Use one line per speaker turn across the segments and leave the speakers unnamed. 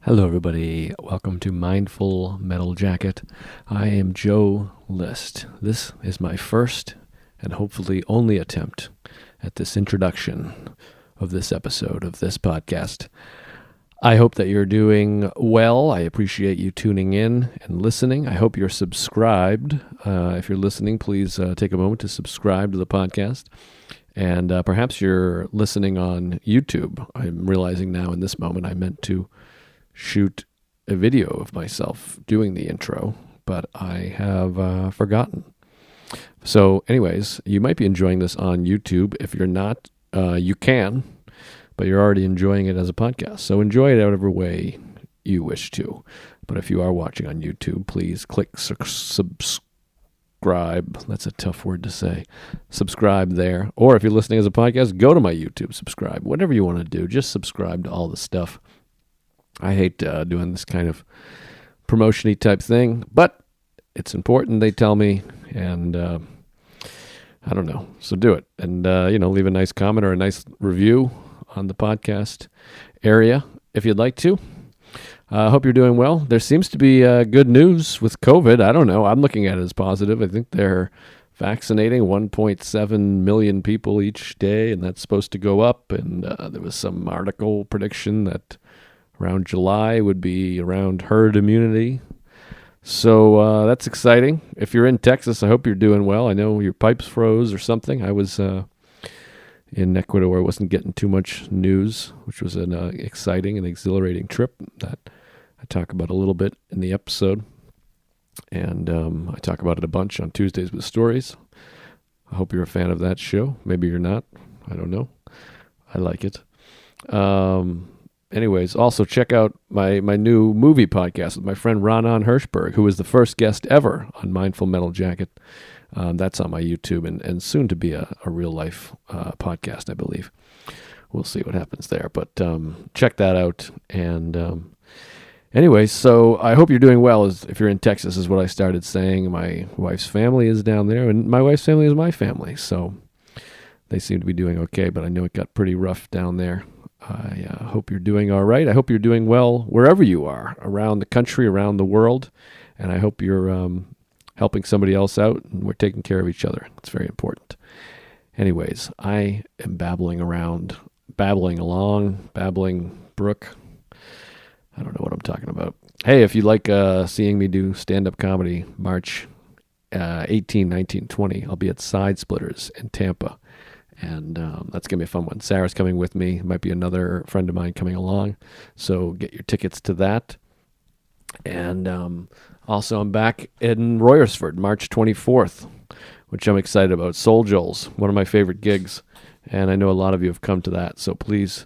Hello, everybody. Welcome to Mindful Metal Jacket. I am Joe List. This is my first and hopefully only attempt at this introduction of this episode of this podcast. I hope that you're doing well. I appreciate you tuning in and listening. I hope you're subscribed. If you're listening, please take a moment to subscribe to the podcast. And perhaps you're listening on YouTube. I'm realizing now in this moment I meant to shoot a video of myself doing the intro, but I have forgotten. So anyways, you might be enjoying this on YouTube. If you're not, you can, but you're already enjoying it as a podcast. So enjoy it however way you wish to. But if you are watching on YouTube, please click subscribe. That's a tough word to say. Subscribe there. Or if you're listening as a podcast, go to my YouTube, subscribe. Whatever you want to do, just subscribe to all the stuff. I hate doing this kind of promotion-y type thing, but it's important, they tell me, and I don't know, so do it. And, leave a nice comment or a nice review on the podcast area if you'd like to. I hope you're doing well. There seems to be good news with COVID. I don't know. I'm looking at it as positive. I think they're vaccinating 1.7 million people each day, and that's supposed to go up. And there was some article prediction that around July would be around herd immunity. So that's exciting. If you're in Texas, I hope you're doing well. I know your pipes froze or something. I was in Ecuador. I wasn't getting too much news, which was an exciting and exhilarating trip that I talk about a little bit in the episode. And I talk about it a bunch on Tuesdays with Stories. I hope you're a fan of that show. Maybe you're not. I don't know. I like it. Anyways, also check out my new movie podcast with my friend Ronan Hirschberg, who was the first guest ever on Mindful Metal Jacket. That's on my YouTube and soon to be a real-life podcast, I believe. We'll see what happens there. But check that out. And anyways, so I hope you're doing well. If you're in Texas, is what I started saying. My wife's family is down there, and my wife's family is my family. So they seem to be doing okay, but I know it got pretty rough down there. I hope you're doing all right. I hope you're doing well wherever you are, around the country, around the world. And I hope you're helping somebody else out and we're taking care of each other. It's very important. Anyways, I am babbling brook. I don't know what I'm talking about. Hey, if you like seeing me do stand-up comedy, March 18, 19, 20, I'll be at Side Splitters in Tampa. And that's going to be a fun one. Sarah's coming with me. Might be another friend of mine coming along. So get your tickets to that. And also I'm back in Royersford, March 24th, which I'm excited about. Soul Joel's, one of my favorite gigs. And I know a lot of you have come to that. So please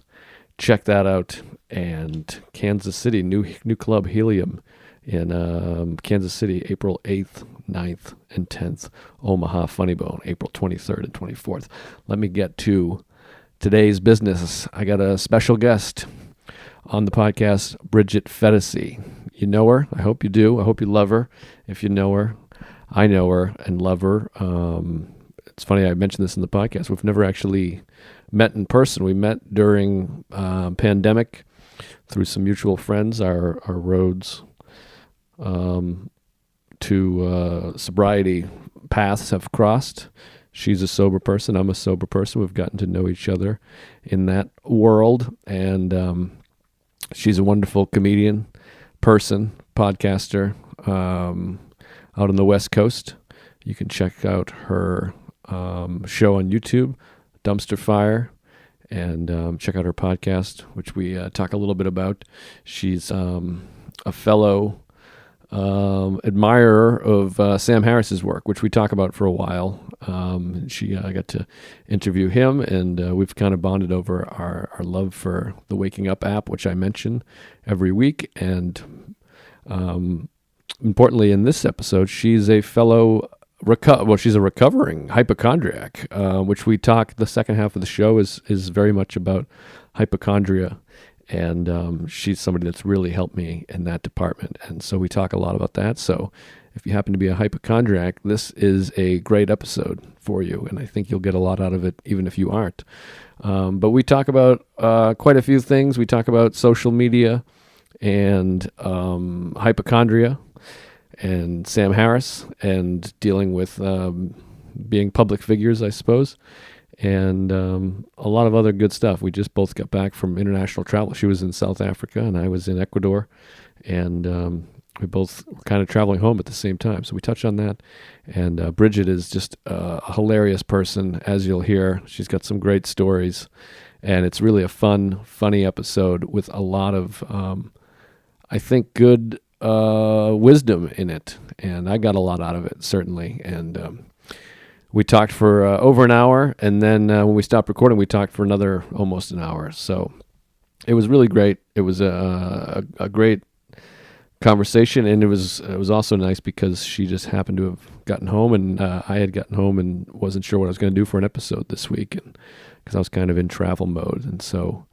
check that out. And Kansas City, new club Helium in Kansas City, April 8th, 9th, and 10th. Omaha Funny Bone, April 23rd and 24th. Let me get to today's business. I got a special guest on the podcast, Bridget Phetasy. You know her? I hope you do. I hope you love her. If you know her, I know her and love her. It's funny, I mentioned this in the podcast. We've never actually met in person. We met during pandemic through some mutual friends. Our roads to sobriety paths have crossed. She's a sober person. I'm a sober person. We've gotten to know each other in that world. And she's a wonderful comedian, person, podcaster out on the West Coast. You can check out her show on YouTube, Dumpster Fire, and check out her podcast, which we talk a little bit about. She's a fellow admirer of Sam Harris's work, which we talk about for a while. I got to interview him, and we've kind of bonded over our love for the Waking Up app, which I mention every week. And importantly, in this episode, she's a fellow she's a recovering hypochondriac, which we talk. The second half of the show is very much about hypochondria. And she's somebody that's really helped me in that department. And so we talk a lot about that. So if you happen to be a hypochondriac, this is a great episode for you. And I think you'll get a lot out of it, even if you aren't. But we talk about quite a few things. We talk about social media and hypochondria and Sam Harris and dealing with being public figures, I suppose, and a lot of other good stuff. We just both got back from international travel. She was in South Africa and I was in Ecuador, and we both were kind of traveling home at the same time. So we touched on that. And Bridget is just a hilarious person, as you'll hear. She's got some great stories. And it's really a funny episode with a lot of, I think, good wisdom in it. And I got a lot out of it, certainly. And we talked for over an hour. And then when we stopped recording, we talked for another almost an hour. So it was really great. It was a great conversation, and it was also nice because she just happened to have gotten home, and I had gotten home and wasn't sure what I was going to do for an episode this week, and because I was kind of in travel mode, and so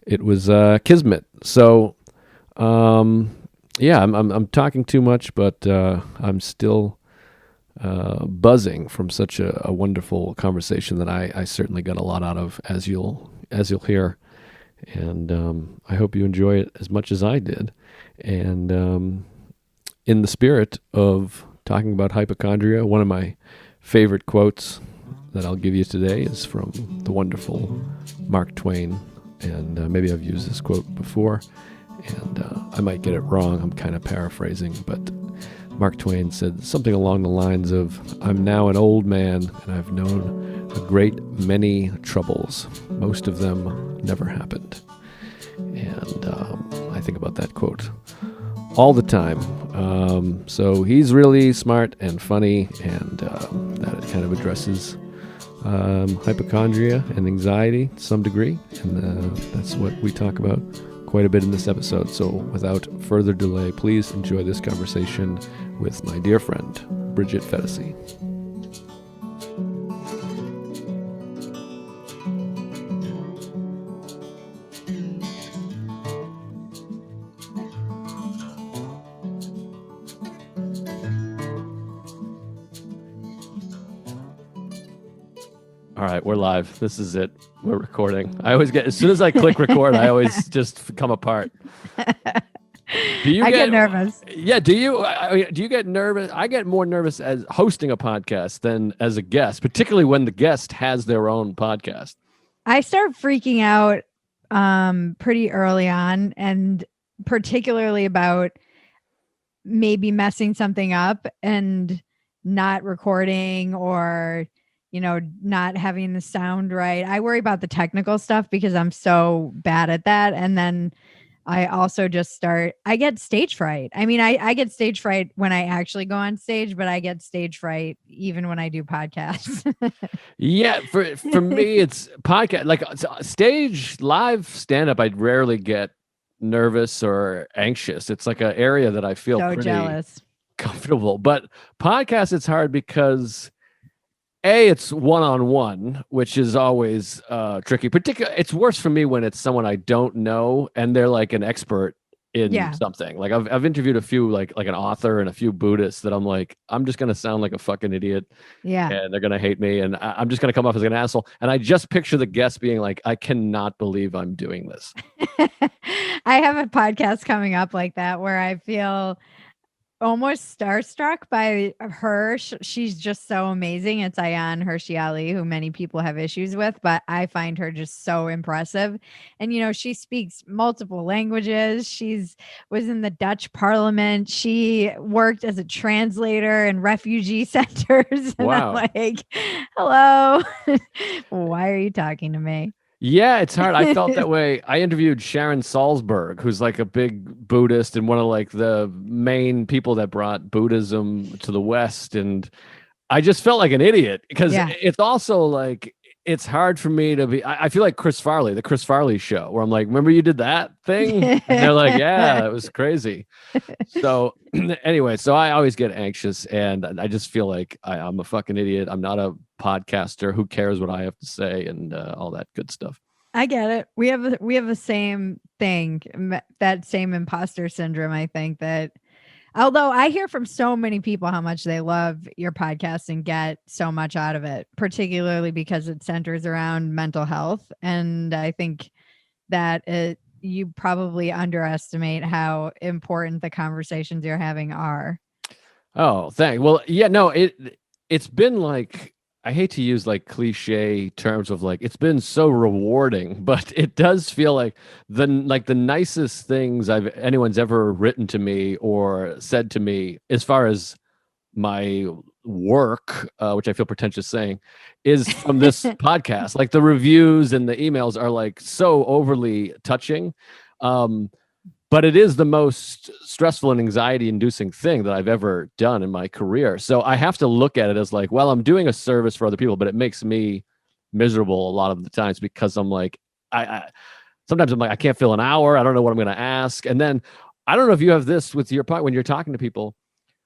it was kismet. So yeah, I'm talking too much, but I'm still buzzing from such a wonderful conversation that I certainly got a lot out of, as you'll hear, and I hope you enjoy it as much as I did. And in the spirit of talking about hypochondria, one of my favorite quotes that I'll give you today is from the wonderful Mark Twain. And maybe I've used this quote before, and I might get it wrong. I'm kind of paraphrasing, but Mark Twain said something along the lines of, "I'm now an old man, and I've known a great many troubles. Most of them never happened." And I think about that quote all the time. So he's really smart and funny, and that kind of addresses hypochondria and anxiety to some degree. And that's what we talk about quite a bit in this episode. So without further delay, please enjoy this conversation with my dear friend, Bridget Phetasy. All right, we're live. This is it. We're recording. I always get, as soon as I click record, I always just come apart. Do you
get nervous?
Yeah. Do you get nervous? I get more nervous as hosting a podcast than as a guest, particularly when the guest has their own podcast.
I start freaking out pretty early on, and particularly about maybe messing something up and not recording, or not having the sound right. I worry about the technical stuff because I'm so bad at that. And then I also I get stage fright. I mean, I get stage fright when I actually go on stage, but I get stage fright even when I do podcasts.
Yeah. For me, it's podcast, like stage live stand-up. I rarely get nervous or anxious. It's like an area that I feel
so
pretty
jealous,
comfortable. But podcast, it's hard because it's one-on-one, which is always tricky. Particularly, it's worse for me when it's someone I don't know and they're like an expert in something. Like I've interviewed a few like an author and a few Buddhists that I'm like, I'm just gonna sound like a fucking idiot.
Yeah,
and they're gonna hate me, and I'm just gonna come off as an asshole. And I just picture the guest being like, I cannot believe I'm doing this.
I have a podcast coming up like that where I feel almost starstruck by her. She's just so amazing. It's Ayaan Hirsi Ali, who many people have issues with, but I find her just so impressive. And she speaks multiple languages. Was in the Dutch parliament. She worked as a translator in refugee centers. And
Wow.
I'm like, hello. Why are you talking to me?
Yeah, it's hard. I felt that way. I interviewed Sharon Salzberg, who's like a big Buddhist and one of like the main people that brought Buddhism to the West. And I just felt like an idiot because it's also like, it's hard for me to be, I feel like the Chris Farley show, where I'm like, remember you did that thing? And they're like, yeah, it was crazy. So anyway, so I always get anxious, and I just feel like I'm a fucking idiot. I'm not a podcaster. Who cares what I have to say and all that good stuff.
I get it. We have the same thing, that same imposter syndrome. I think that, although I hear from so many people how much they love your podcast and get so much out of it, particularly because it centers around mental health. And I think that you probably underestimate how important the conversations you're having are.
Oh, thanks. Well, yeah, no, it's been like, I hate to use like cliche terms of like it's been so rewarding, but it does feel like the nicest things anyone's ever written to me or said to me as far as my work, which I feel pretentious saying, is from this podcast. Like the reviews and the emails are like so overly touching. But it is the most stressful and anxiety inducing thing that I've ever done in my career. So I have to look at it as like, well, I'm doing a service for other people, but it makes me miserable a lot of the times because I'm like, I sometimes I'm like, I can't fill an hour. I don't know what I'm going to ask. And then I don't know if you have this with your part when you're talking to people,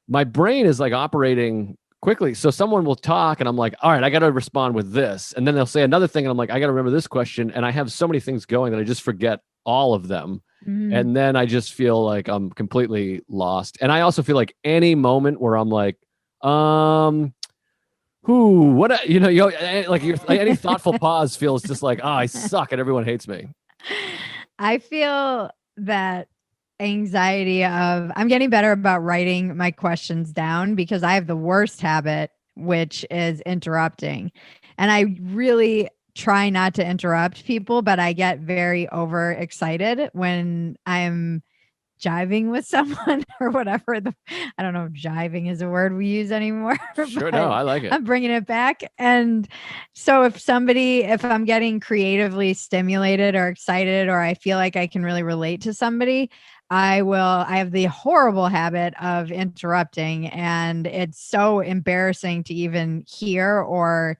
my brain is like operating quickly. So someone will talk and I'm like, all right, I got to respond with this. And then they'll say another thing. And I'm like, I got to remember this question. And I have so many things going that I just forget all of them. And then I just feel like I'm completely lost. And I also feel like any moment where I'm like, any thoughtful pause feels just like, oh, I suck and everyone hates me.
I feel that anxiety of I'm getting better about writing my questions down because I have the worst habit, which is interrupting. And I really try not to interrupt people, but I get very overexcited when I'm jiving with someone or whatever. I don't know if jiving is a word we use anymore.
Sure, no, I like it.
I'm bringing it back. And so if I'm getting creatively stimulated or excited, or I feel like I can really relate to somebody, I have the horrible habit of interrupting. And it's so embarrassing to even hear, or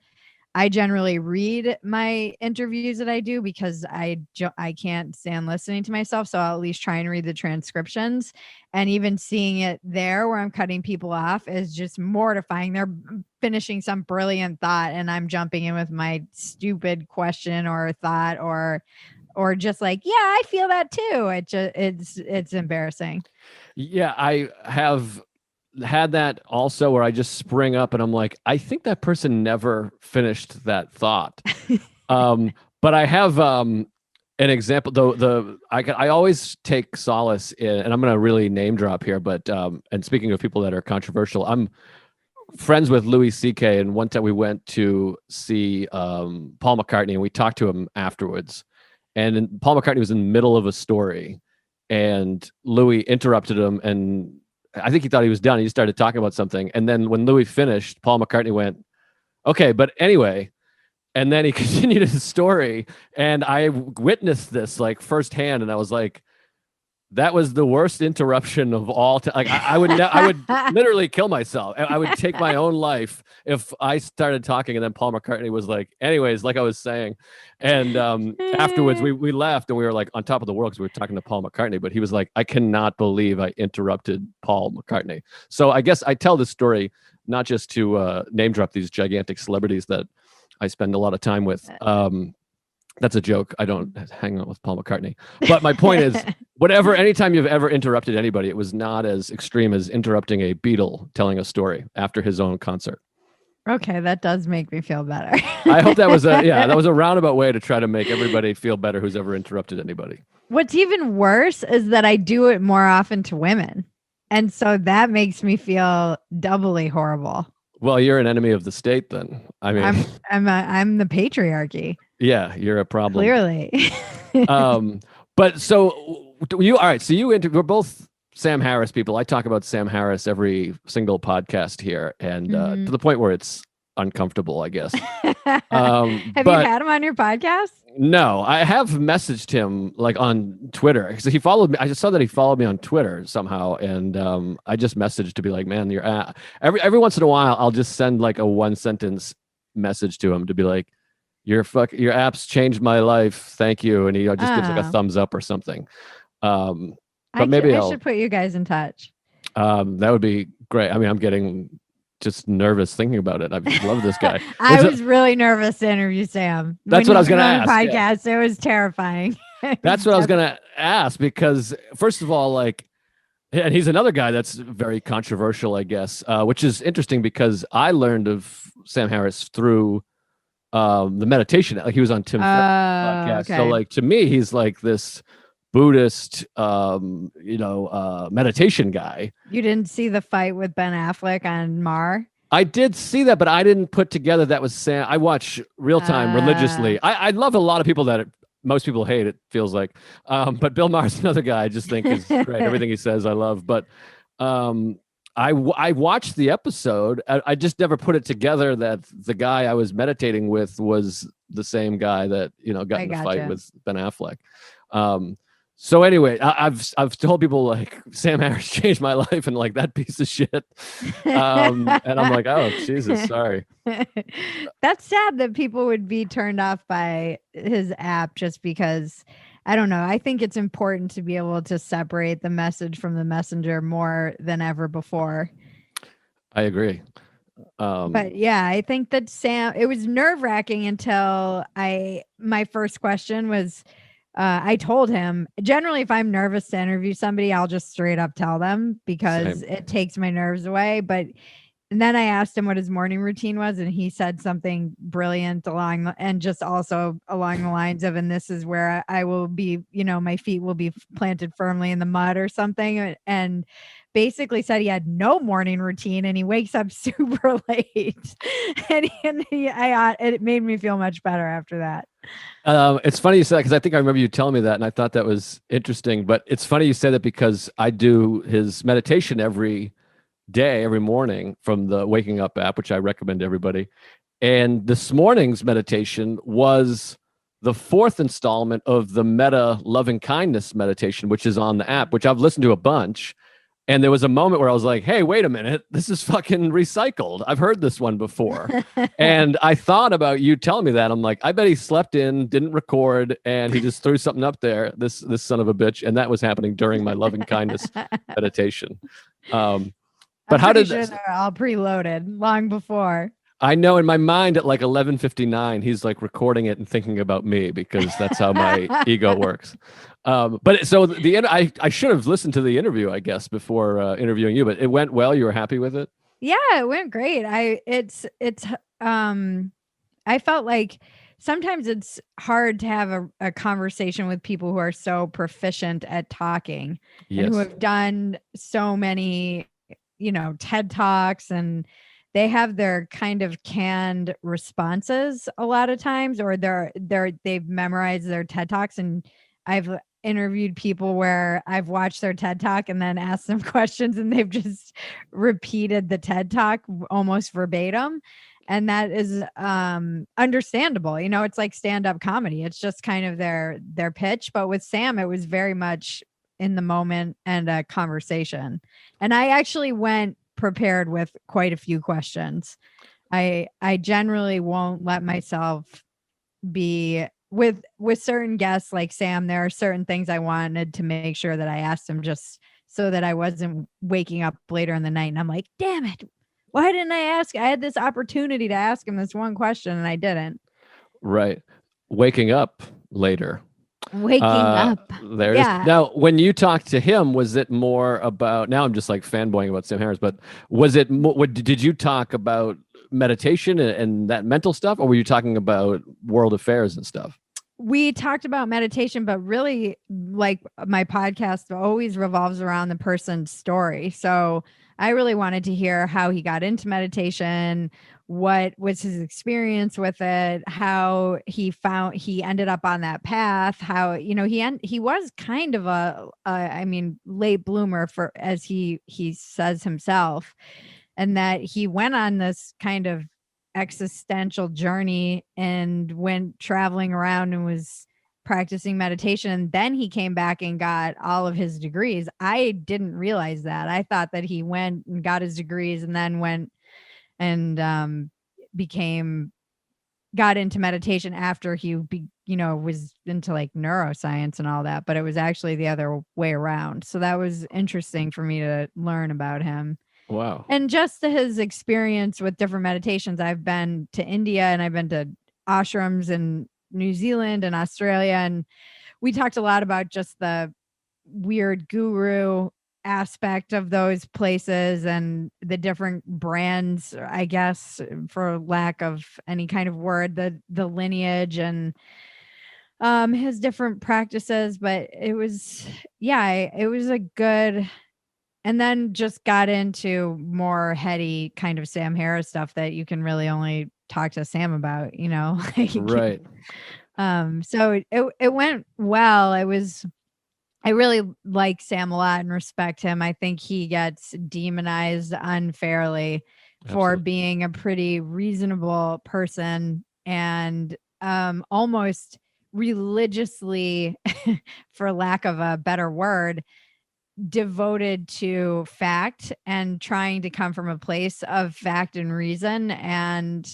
I generally read my interviews that I do because I can't stand listening to myself. So I'll at least try and read the transcriptions. And even seeing it there where I'm cutting people off is just mortifying. They're finishing some brilliant thought and I'm jumping in with my stupid question or thought or just like, yeah, I feel that too. It's embarrassing.
Yeah, I have had that also where I just spring up and I'm like, I think that person never finished that thought. But I have an example though. I always take solace in, and I'm going to really name drop here, but and speaking of people that are controversial, I'm friends with Louis C.K. and one time we went to see Paul McCartney and we talked to him afterwards, and Paul McCartney was in the middle of a story and Louis interrupted him and I think he thought he was done. He started talking about something. And then when Louis finished, Paul McCartney went, okay, but anyway. And then he continued his story. And I witnessed this like firsthand. And I was like, that was the worst interruption of all time. Like I would literally kill myself. I would take my own life if I started talking and then Paul McCartney was like, anyways, like I was saying. And afterwards we left and we were like on top of the world because we were talking to Paul McCartney, but he was like, I cannot believe I interrupted Paul McCartney. So I guess I tell this story not just to name drop these gigantic celebrities that I spend a lot of time with. That's a joke. I don't hang out with Paul McCartney. But my point is, anytime you've ever interrupted anybody, it was not as extreme as interrupting a Beatle telling a story after his own concert.
Okay, that does make me feel better.
I hope that was a roundabout way to try to make everybody feel better who's ever interrupted anybody.
What's even worse is that I do it more often to women. And so that makes me feel doubly horrible.
Well, you're an enemy of the state then. I mean,
I'm the patriarchy.
Yeah, you're a problem.
Clearly.
But so all right. So we're both Sam Harris people. I talk about Sam Harris every single podcast here, and to the point where it's uncomfortable, I guess.
Have you had him on your podcast?
No, I have messaged him like on Twitter because he followed me. I just saw that he followed me on Twitter somehow, and I just messaged to be like, man, every once in a while I'll just send like a 1-sentence message to him to be like, your apps changed my life. Thank you. And he just gives like a thumbs up or something. But maybe I
should put you guys in touch.
That would be great. I mean, I'm getting just nervous thinking about it. I love this guy.
I was really nervous to interview Sam.
That's what I was going to ask.
Podcast. Yeah. It was terrifying.
That's what I was going to ask because first of all, like, and he's another guy that's very controversial, I guess, which is interesting because I learned of Sam Harris through the meditation. Like he was on Tim Ferriss's podcast. Okay. So like to me, he's like this Buddhist, meditation guy.
You didn't see the fight with Ben Affleck on Mar?
I did see that, but I didn't put together that was Sam. I watch real time
Uh,
religiously. I love a lot of people that most people hate. It feels like, but Bill Maher's another guy I just think is great. Everything he says, I love. But um, I watched the episode. I just never put it together that the guy I was meditating with was the same guy that got
I
in the fight
gotcha.
with Ben Affleck. Um, so anyway, I've told people like Sam Harris changed my life and like that piece of shit. And I'm like, oh Jesus, sorry.
That's sad that people would be turned off by his app just because I don't know. I think it's important to be able to separate the message from the messenger more than ever before.
I agree.
But yeah, I think that Sam, it was nerve wracking until my first question was, I told him generally if I'm nervous to interview somebody, I'll just straight up tell them because
Same.
it takes my nerves away. And then I asked him what his morning routine was, and he said something brilliant and just also along the lines of, and this is where I will be, my feet will be planted firmly in the mud or something. And basically said he had no morning routine and he wakes up super late. It made me feel much better after that.
It's funny you said that because I think I remember you telling me that, and I thought that was interesting. But it's funny you said that because I do his meditation every day, every morning from the Waking Up app, which I recommend to everybody. And this morning's meditation was the fourth installment of the Meta Loving Kindness meditation, which is on the app, which I've listened to a bunch. And there was a moment where I was like, hey, wait a minute, this is fucking recycled. I've heard this one before. And I thought about you telling me that. I'm like, I bet he slept in, didn't record, and he just threw something up there, this son of a bitch. And that was happening during my loving kindness meditation.
I'm
But how
pretty
did
sure they're all preloaded long before.
I know in my mind at like 11:59, he's like recording it and thinking about me because that's how my ego works. But so I should have listened to the interview, I guess, before interviewing you. But it went well. You were happy with it?
Yeah, it went great. I felt like sometimes it's hard to have a conversation with people who are so proficient at talking and who
Yes.
have done so many, TED Talks, and they have their kind of canned responses a lot of times, or they've memorized their TED Talks. And I've interviewed people where I've watched their TED Talk and then asked them questions and they've just repeated the TED Talk almost verbatim. And that is understandable. It's like stand-up comedy. It's just kind of their pitch. But with Sam, it was very much in the moment and a conversation. And I actually went prepared with quite a few questions. I generally won't let myself be with certain guests like Sam. There are certain things I wanted to make sure that I asked him just so that I wasn't waking up later in the night and I'm like, damn it, why didn't I ask? I had this opportunity to ask him this one question and I didn't.
Right. Waking up later.
Waking up.
There it is.
Yeah.
Now, when you talked to him, was it more about? Now I'm just like fanboying about Sam Harris, but was it? Did you talk about meditation and that mental stuff, or were you talking about world affairs and stuff?
We talked about meditation, but really, like, my podcast always revolves around the person's story. So I really wanted to hear how he got into meditation, what was his experience with it, how he ended up on that path, how, he was kind of I mean, late bloomer, for as he says himself, and that he went on this kind of existential journey and went traveling around and was practicing meditation. And then he came back and got all of his degrees. I didn't realize that. I thought that he went and got his degrees and then went and got into meditation after he was into like neuroscience and all that, but it was actually the other way around. So that was interesting for me to learn about him.
Wow.
And just his experience with different meditations. I've been to India and I've been to ashrams in New Zealand and Australia. And we talked a lot about just the weird guru aspect of those places and the different brands, I guess, for lack of any kind of word, the lineage. And his different practices, but it was, yeah, it was a good, and then just got into more heady kind of Sam Harris stuff that you can really only talk to Sam about, like,
Right.
so it went well. I really like Sam a lot and respect him. I think he gets demonized unfairly for
Absolutely.
being a pretty reasonable person and almost religiously, for lack of a better word, devoted to fact and trying to come from a place of fact and reason. And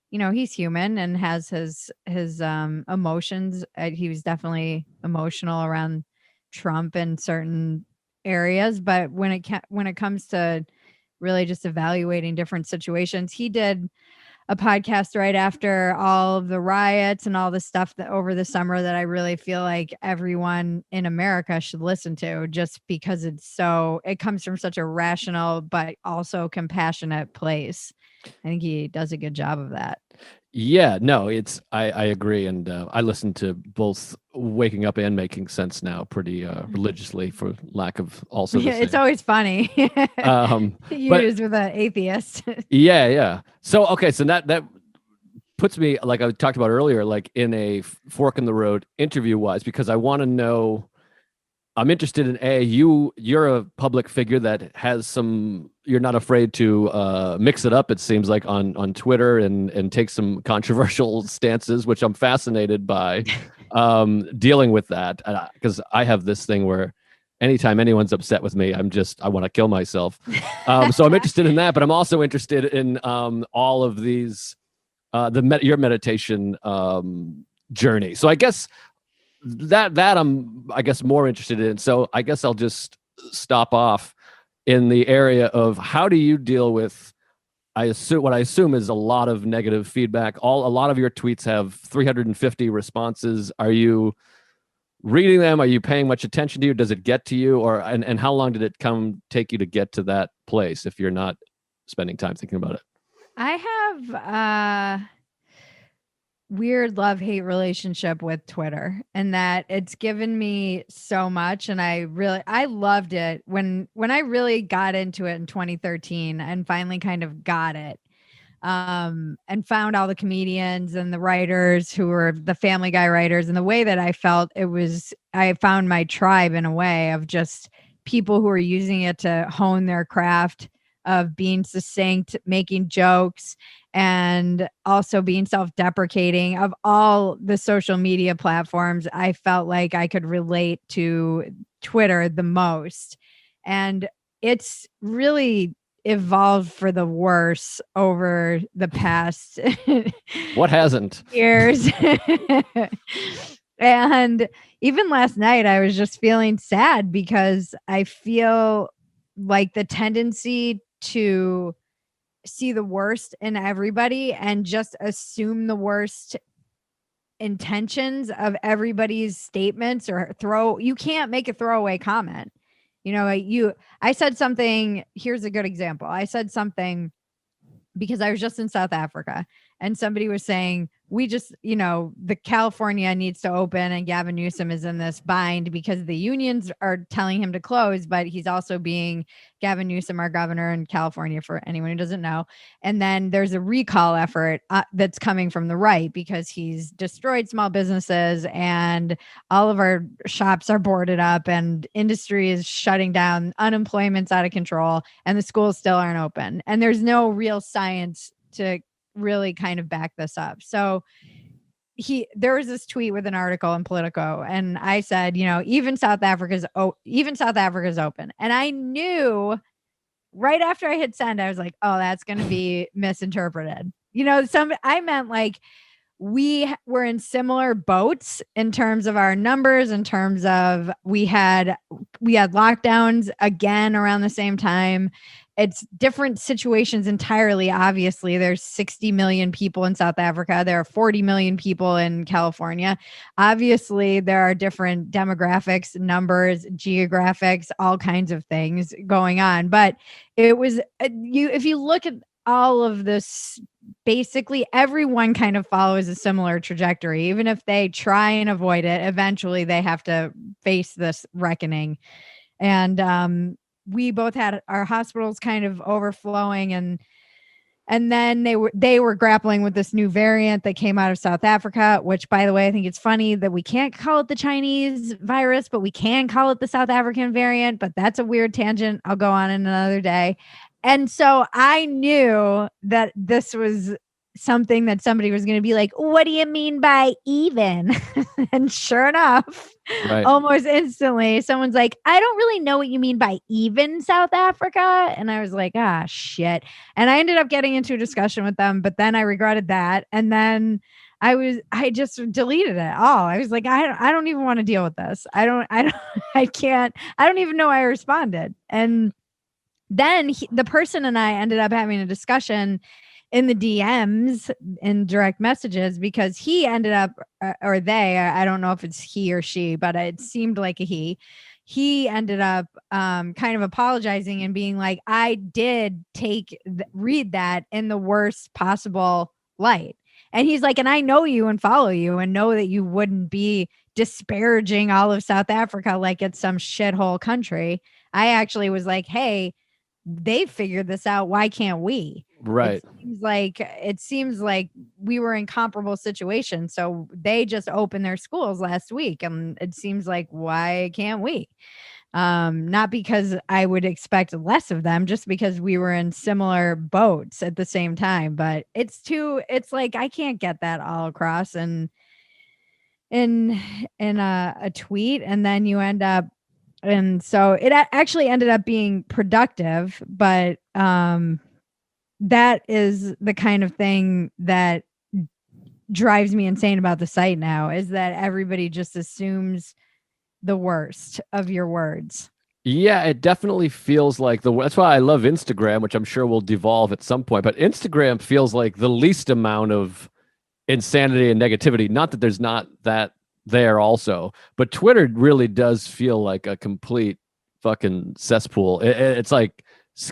he's human and has his emotions. He was definitely emotional around Trump in certain areas, but when it comes to really just evaluating different situations, he did a podcast right after all of the riots and all the stuff that over the summer that I really feel like everyone in America should listen to, just because it comes from such a rational but also compassionate place. I think he does a good job of that.
Yeah, no, I agree, and I listen to both Waking Up and Making Sense now pretty religiously, for lack of also the
Yeah, it's
same.
always funny.
But
Used with an atheist.
yeah, yeah. So okay, so that puts me, like I talked about earlier, like in a fork in the road interview wise, because I want to know. I'm interested in you're a public figure that has some. You're not afraid to mix it up. It seems like on Twitter and take some controversial stances, which I'm fascinated by dealing with that, because I have this thing where anytime anyone's upset with me, I want to kill myself. So I'm interested in that, but I'm also interested in all of these your meditation journey. So I guess that I'm, I guess, more interested in. So I guess I'll just stop off in the area of how do you deal with, I assume, what I assume is a lot of negative feedback. A lot of your tweets have 350 responses. Are you reading them? Are you paying much attention to you? Does it get to you? And how long did it take you to get to that place if you're not spending time thinking about it?
I have weird love-hate relationship with Twitter, and that it's given me so much, and I loved it when I really got into it in 2013 and finally kind of got it, and found all the comedians and the writers who were the Family Guy writers, and the way that I felt, I found my tribe in a way of just people who are using it to hone their craft of being succinct, making jokes, and also being self-deprecating. Of all the social media platforms, I felt like I could relate to Twitter the most. And it's really evolved for the worse over the past
What hasn't?
years. And even last night, I was just feeling sad because I feel like the tendency to see the worst in everybody and just assume the worst intentions of everybody's statements, or you can't make a throwaway comment. I said something. Here's a good example. I said something because I was just in South Africa, and somebody was saying, the California needs to open, and Gavin Newsom is in this bind because the unions are telling him to close, but he's also being Gavin Newsom, our governor in California, for anyone who doesn't know. And then there's a recall effort that's coming from the right because he's destroyed small businesses and all of our shops are boarded up and industry is shutting down, unemployment's out of control, and the schools still aren't open. And there's no real science to really kind of back this up. So there was this tweet with an article in Politico, and I said, even South Africa's open. And I knew right after I hit send, I was like, oh, that's going to be misinterpreted. I meant like we were in similar boats in terms of our numbers, in terms of we had lockdowns again around the same time. It's different situations entirely. Obviously, there's 60 million people in South Africa. There are 40 million people in California. Obviously, there are different demographics, numbers, geographics, all kinds of things going on. But it was if you look at all of this basically everyone kind of follows a similar trajectory. Even if they try and avoid it, eventually they have to face this reckoning. And we both had our hospitals kind of overflowing, and then they were grappling with this new variant that came out of South Africa, which, by the way, I think it's funny that we can't call it the Chinese virus, but we can call it the South African variant. But that's a weird tangent I'll go on in another day. And so I knew that this was something that somebody was going to be like, what do you mean by even? And sure enough,
Right.
almost instantly, someone's like, I don't really know what you mean by even South Africa. And I was like, ah, shit. And I ended up getting into a discussion with them, but then I regretted that. And then I just deleted it all. I was like, I don't even want to deal with this. I can't, I don't even know I responded. And then the person and I ended up having a discussion in the DMs in direct messages, because he ended up, or they, I don't know if it's he or she, but it seemed like a he ended up kind of apologizing and being like, I did read that in the worst possible light. And he's like, and I know you and follow you and know that you wouldn't be disparaging all of South Africa like it's some shithole country. I actually was like, hey, they figured this out. Why can't we?
Right.
It seems like we were in comparable situations. So they just opened their schools last week, and it seems like, why can't we? Not because I would expect less of them, just because we were in similar boats at the same time. But it's like I can't get that all across and in a tweet, and then you end up, and so it actually ended up being productive, but that is the kind of thing that drives me insane about the site now, is that everybody just assumes the worst of your words.
Yeah, it definitely feels like that's why I love Instagram, which I'm sure will devolve at some point. But Instagram feels like the least amount of insanity and negativity. Not that there's not that there also, but Twitter really does feel like a complete fucking cesspool. It's like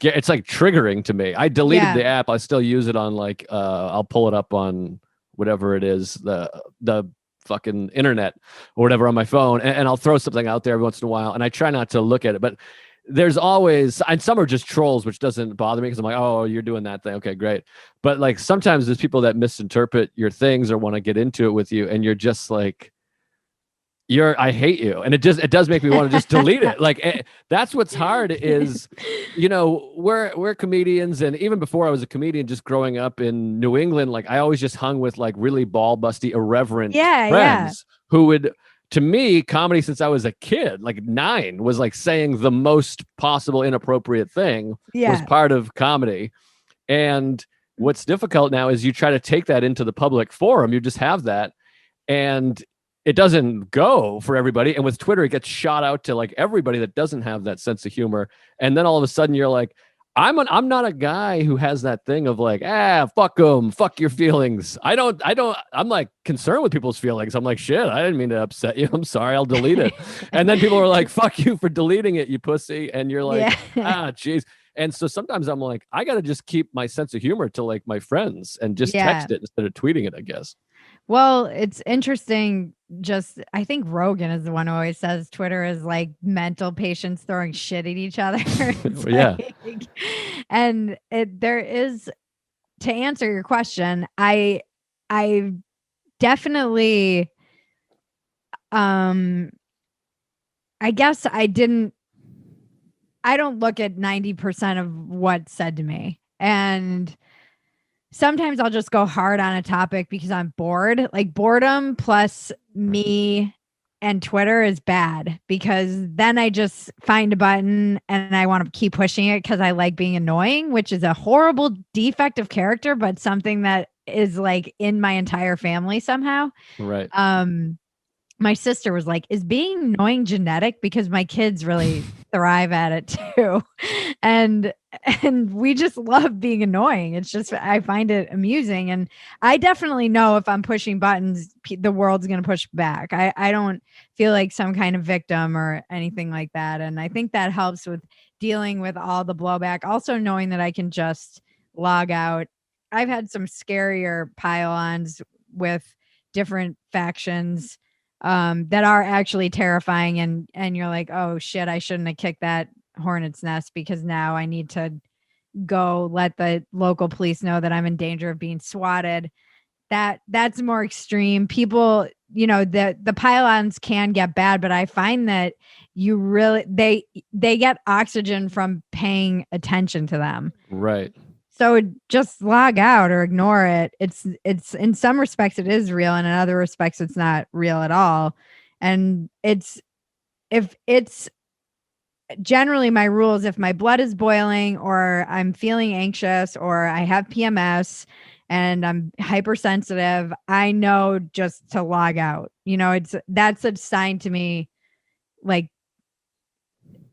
it's like triggering to me. I deleted the app. I still use it on like I'll pull it up on whatever it is, the fucking internet or whatever on my phone, and I'll throw something out there every once in a while, and I try not to look at it, but there's always, and some are just trolls, which doesn't bother me because I'm like, oh, you're doing that thing. Okay, great. But like sometimes there's people that misinterpret your things or want to get into it with you, and you're just like, I hate you. And it does make me want to just delete it. Like that's what's hard is, we're comedians. And even before I was a comedian, just growing up in New England, like I always just hung with like really ball busty, irreverent friends who would, to me, comedy since I was a kid, like 9, was like saying the most possible inappropriate thing was part of comedy. And what's difficult now is you try to take that into the public forum. You just have that. And it doesn't go for everybody. And with Twitter, it gets shot out to like everybody that doesn't have that sense of humor. And then all of a sudden you're like, I'm not a guy who has that thing of like, fuck them, fuck your feelings. I'm like concerned with people's feelings. I'm like, shit, I didn't mean to upset you. I'm sorry, I'll delete it. And then people are like, fuck you for deleting it, you pussy. And you're like, geez. And so sometimes I'm like, I got to just keep my sense of humor to like my friends and just text it instead of tweeting it, I guess.
Well, it's interesting. I think Rogan is the one who always says Twitter is like mental patients throwing shit at each other. And there is, to answer your question, I definitely, I guess I don't look at 90% of what's said to me. And sometimes I'll just go hard on a topic because I'm bored. Like boredom plus me and Twitter is bad, because then I just find a button and I want to keep pushing it because I like being annoying, which is a horrible defect of character, but something that is like in my entire family somehow.
Right.
My sister was like, is being annoying genetic? Because my kids really thrive at it too. And we just love being annoying. It's just, I find it amusing. And I definitely know if I'm pushing buttons, the world's going to push back. I don't feel like some kind of victim or anything like that. And I think that helps with dealing with all the blowback. Also knowing that I can just log out I've had some scarier pile-ons with different factions that are actually terrifying, and you're like, oh shit, I shouldn't have kicked that hornet's nest because now I need to go let the local police know that I'm in danger of being swatted. That's more extreme. People, the pylons can get bad, but I find that you really they get oxygen from paying attention to them.
Right.
So just log out or ignore it. It's in some respects it is real, and in other respects it's not real at all. And if it's generally my rule is if my blood is boiling or I'm feeling anxious or I have PMS and I'm hypersensitive, I know just to log out. That's a sign to me. Like,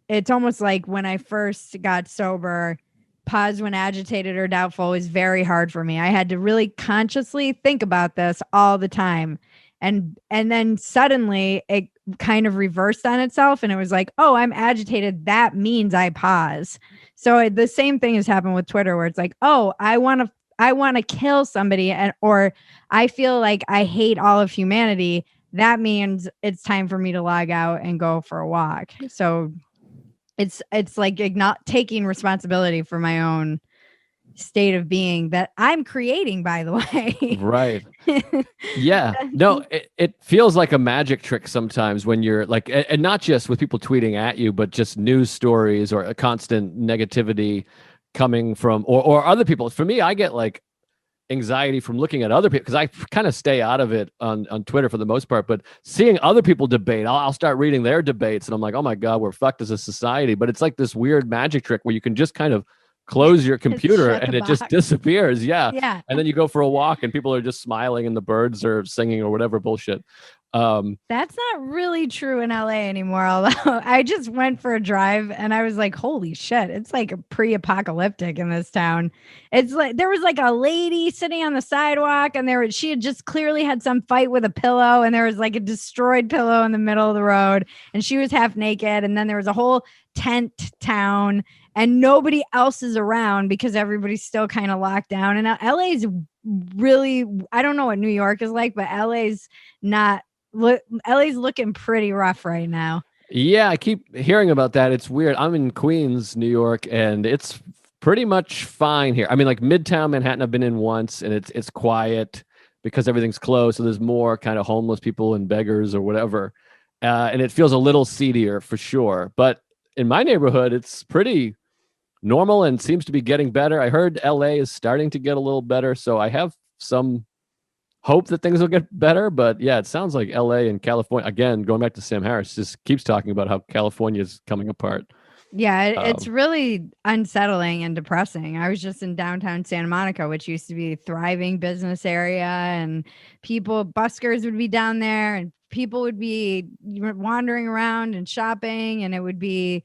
it's almost like when I first got sober, pause when agitated or doubtful was very hard for me. I had to really consciously think about this all the time. And then suddenly it kind of reversed on itself and it was like, oh, I'm agitated. That means I pause. So the same thing has happened with Twitter where it's like, oh, I want to kill somebody, or I feel like I hate all of humanity. That means it's time for me to log out and go for a walk. So it's like not taking responsibility for my own state of being that I'm creating, by the way.
Right. Yeah. No, it feels like a magic trick sometimes when you're like, and not just with people tweeting at you, but just news stories or a constant negativity coming from, or other people. For me, I get like anxiety from looking at other people because I kind of stay out of it on Twitter for the most part. But seeing other people debate, I'll start reading their debates and I'm like, oh my God, we're fucked as a society. But it's like this weird magic trick where you can just kind of close your computer and it just disappears. Yeah.
Yeah.
And then you go for a walk and people are just smiling and the birds are singing or whatever bullshit.
That's not really true in LA anymore. Although I just went for a drive and I was like, holy shit, it's like pre-apocalyptic in this town. It's like there was like a lady sitting on the sidewalk and she had just clearly had some fight with a pillow and there was like a destroyed pillow in the middle of the road and she was half naked. And then there was a whole tent town and nobody else is around because everybody's still kind of locked down. And LA's really, I don't know what New York is like, but LA's not. LA's looking pretty rough right now.
Yeah, I keep hearing about that. It's weird. I'm in Queens, New York, and it's pretty much fine here. I mean, like Midtown Manhattan, I've been in once, and it's quiet because everything's closed. So there's more kind of homeless people and beggars or whatever, and it feels a little seedier for sure. But in my neighborhood, it's pretty normal and seems to be getting better. I heard LA is starting to get a little better, so I have some hope that things will get better. But yeah, it sounds like LA and California, again, going back to Sam Harris, just keeps talking about how California is coming apart.
Yeah, it's really unsettling and depressing. I was just in downtown Santa Monica, which used to be a thriving business area, and buskers would be down there, and people would be wandering around and shopping, and it would be,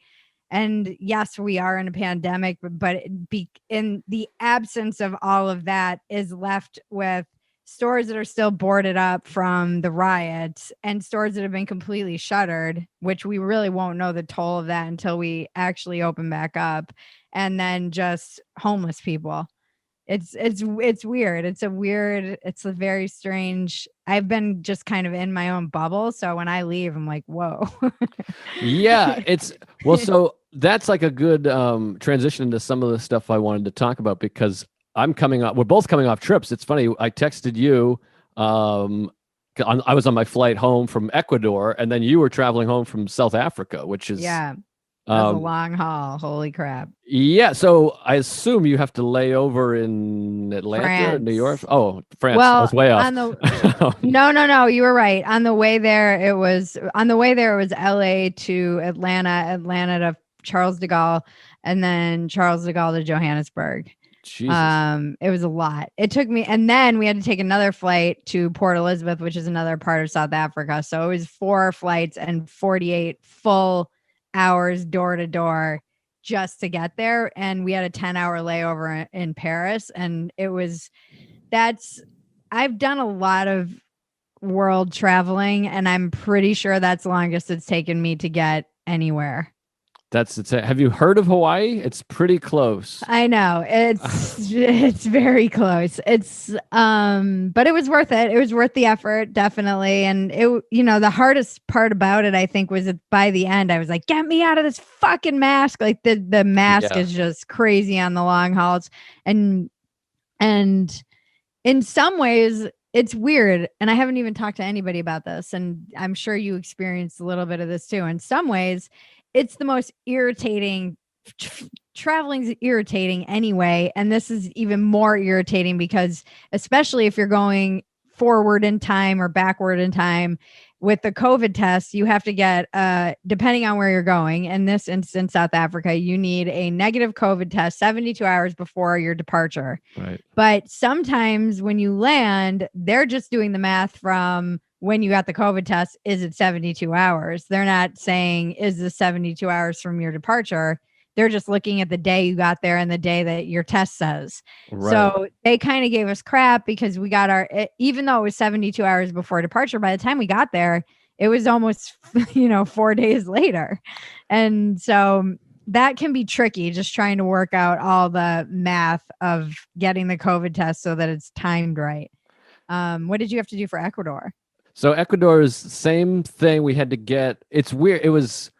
and yes, we are in a pandemic, but in the absence of all of that is left with stores that are still boarded up from the riots and stores that have been completely shuttered, which we really won't know the toll of that until we actually open back up. And then just homeless people. It's weird. It's a very strange. I've been just kind of in my own bubble. So when I leave, I'm like, whoa.
Yeah, so that's like a good transition into some of the stuff I wanted to talk about because we're both coming off trips. It's funny. I texted you. I was on my flight home from Ecuador, and then you were traveling home from South Africa, which is
that was a long haul. Holy crap.
Yeah. So I assume you have to lay over in Atlanta, New York. Oh, France.
Well,
I was way off.
No. You were right. On the way there, it was LA to Atlanta, Atlanta to Charles de Gaulle, and then Charles de Gaulle to Johannesburg.
Jesus.
It was a lot. It took me, and then we had to take another flight to Port Elizabeth, which is another part of South Africa. So it was 4 flights and 48 full hours door to door just to get there. And we had a 10-hour layover in Paris. And I've done a lot of world traveling, and I'm pretty sure that's the longest it's taken me to get anywhere.
That's it. Have you heard of Hawaii? It's pretty close.
I know it's very close. But it was worth it. It was worth the effort, definitely. And the hardest part about it, I think, was that by the end, I was like, get me out of this fucking mask. Like the mask
Yeah.
is just crazy on the long hauls. And in some ways, it's weird. And I haven't even talked to anybody about this. And I'm sure you experienced a little bit of this too. In some ways, it's the most irritating. Traveling's irritating anyway. And this is even more irritating because, especially if you're going forward in time or backward in time, with the COVID test, you have to get, depending on where you're going, in this instance, South Africa, you need a negative COVID test 72 hours before your departure.
Right.
But sometimes when you land, they're just doing the math from when you got the COVID test. Is it 72 hours? They're not saying, is this 72 hours from your departure? They're just looking at the day you got there and the day that your test says.
Right.
So they kind of gave us crap because we got even though it was 72 hours before departure, by the time we got there, it was almost, 4 days later. And so that can be tricky, just trying to work out all the math of getting the COVID test so that it's timed right. What did you have to do for Ecuador?
So Ecuador's same thing. We had to get, it's weird. It was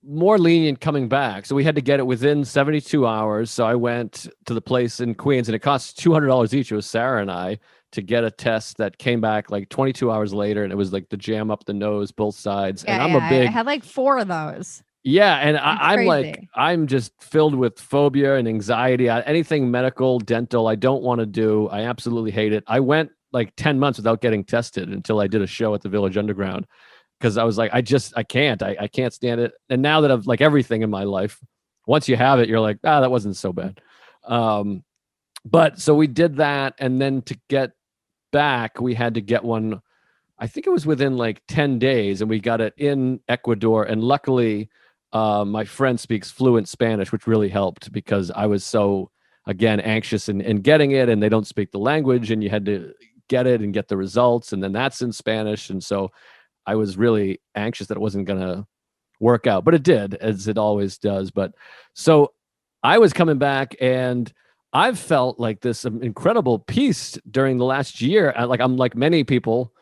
more lenient coming back. So we had to get it within 72 hours. So I went to the place in Queens and it cost $200 each. It was Sarah and I to get a test that came back like 22 hours later. And it was like the jam up the nose, both sides.
Yeah,
and
I had like 4 of those.
Yeah. And I'm just filled with phobia and anxiety. Anything medical, dental, I don't want to do. I absolutely hate it. I went like 10 months without getting tested until I did a show at the Village Underground. Because I was like, I can't stand it. And now that I've like everything in my life, once you have it, you're like, that wasn't so bad. But so we did that. And then to get back, we had to get one. I think it was within like 10 days and we got it in Ecuador. And luckily, my friend speaks fluent Spanish, which really helped because I was so, again, anxious in getting it and they don't speak the language and you had to get it and get the results. And then that's in Spanish. And so I was really anxious that it wasn't going to work out, but it did, as it always does. But so I was coming back and I've felt like this incredible peace during the last year. I'm like many people,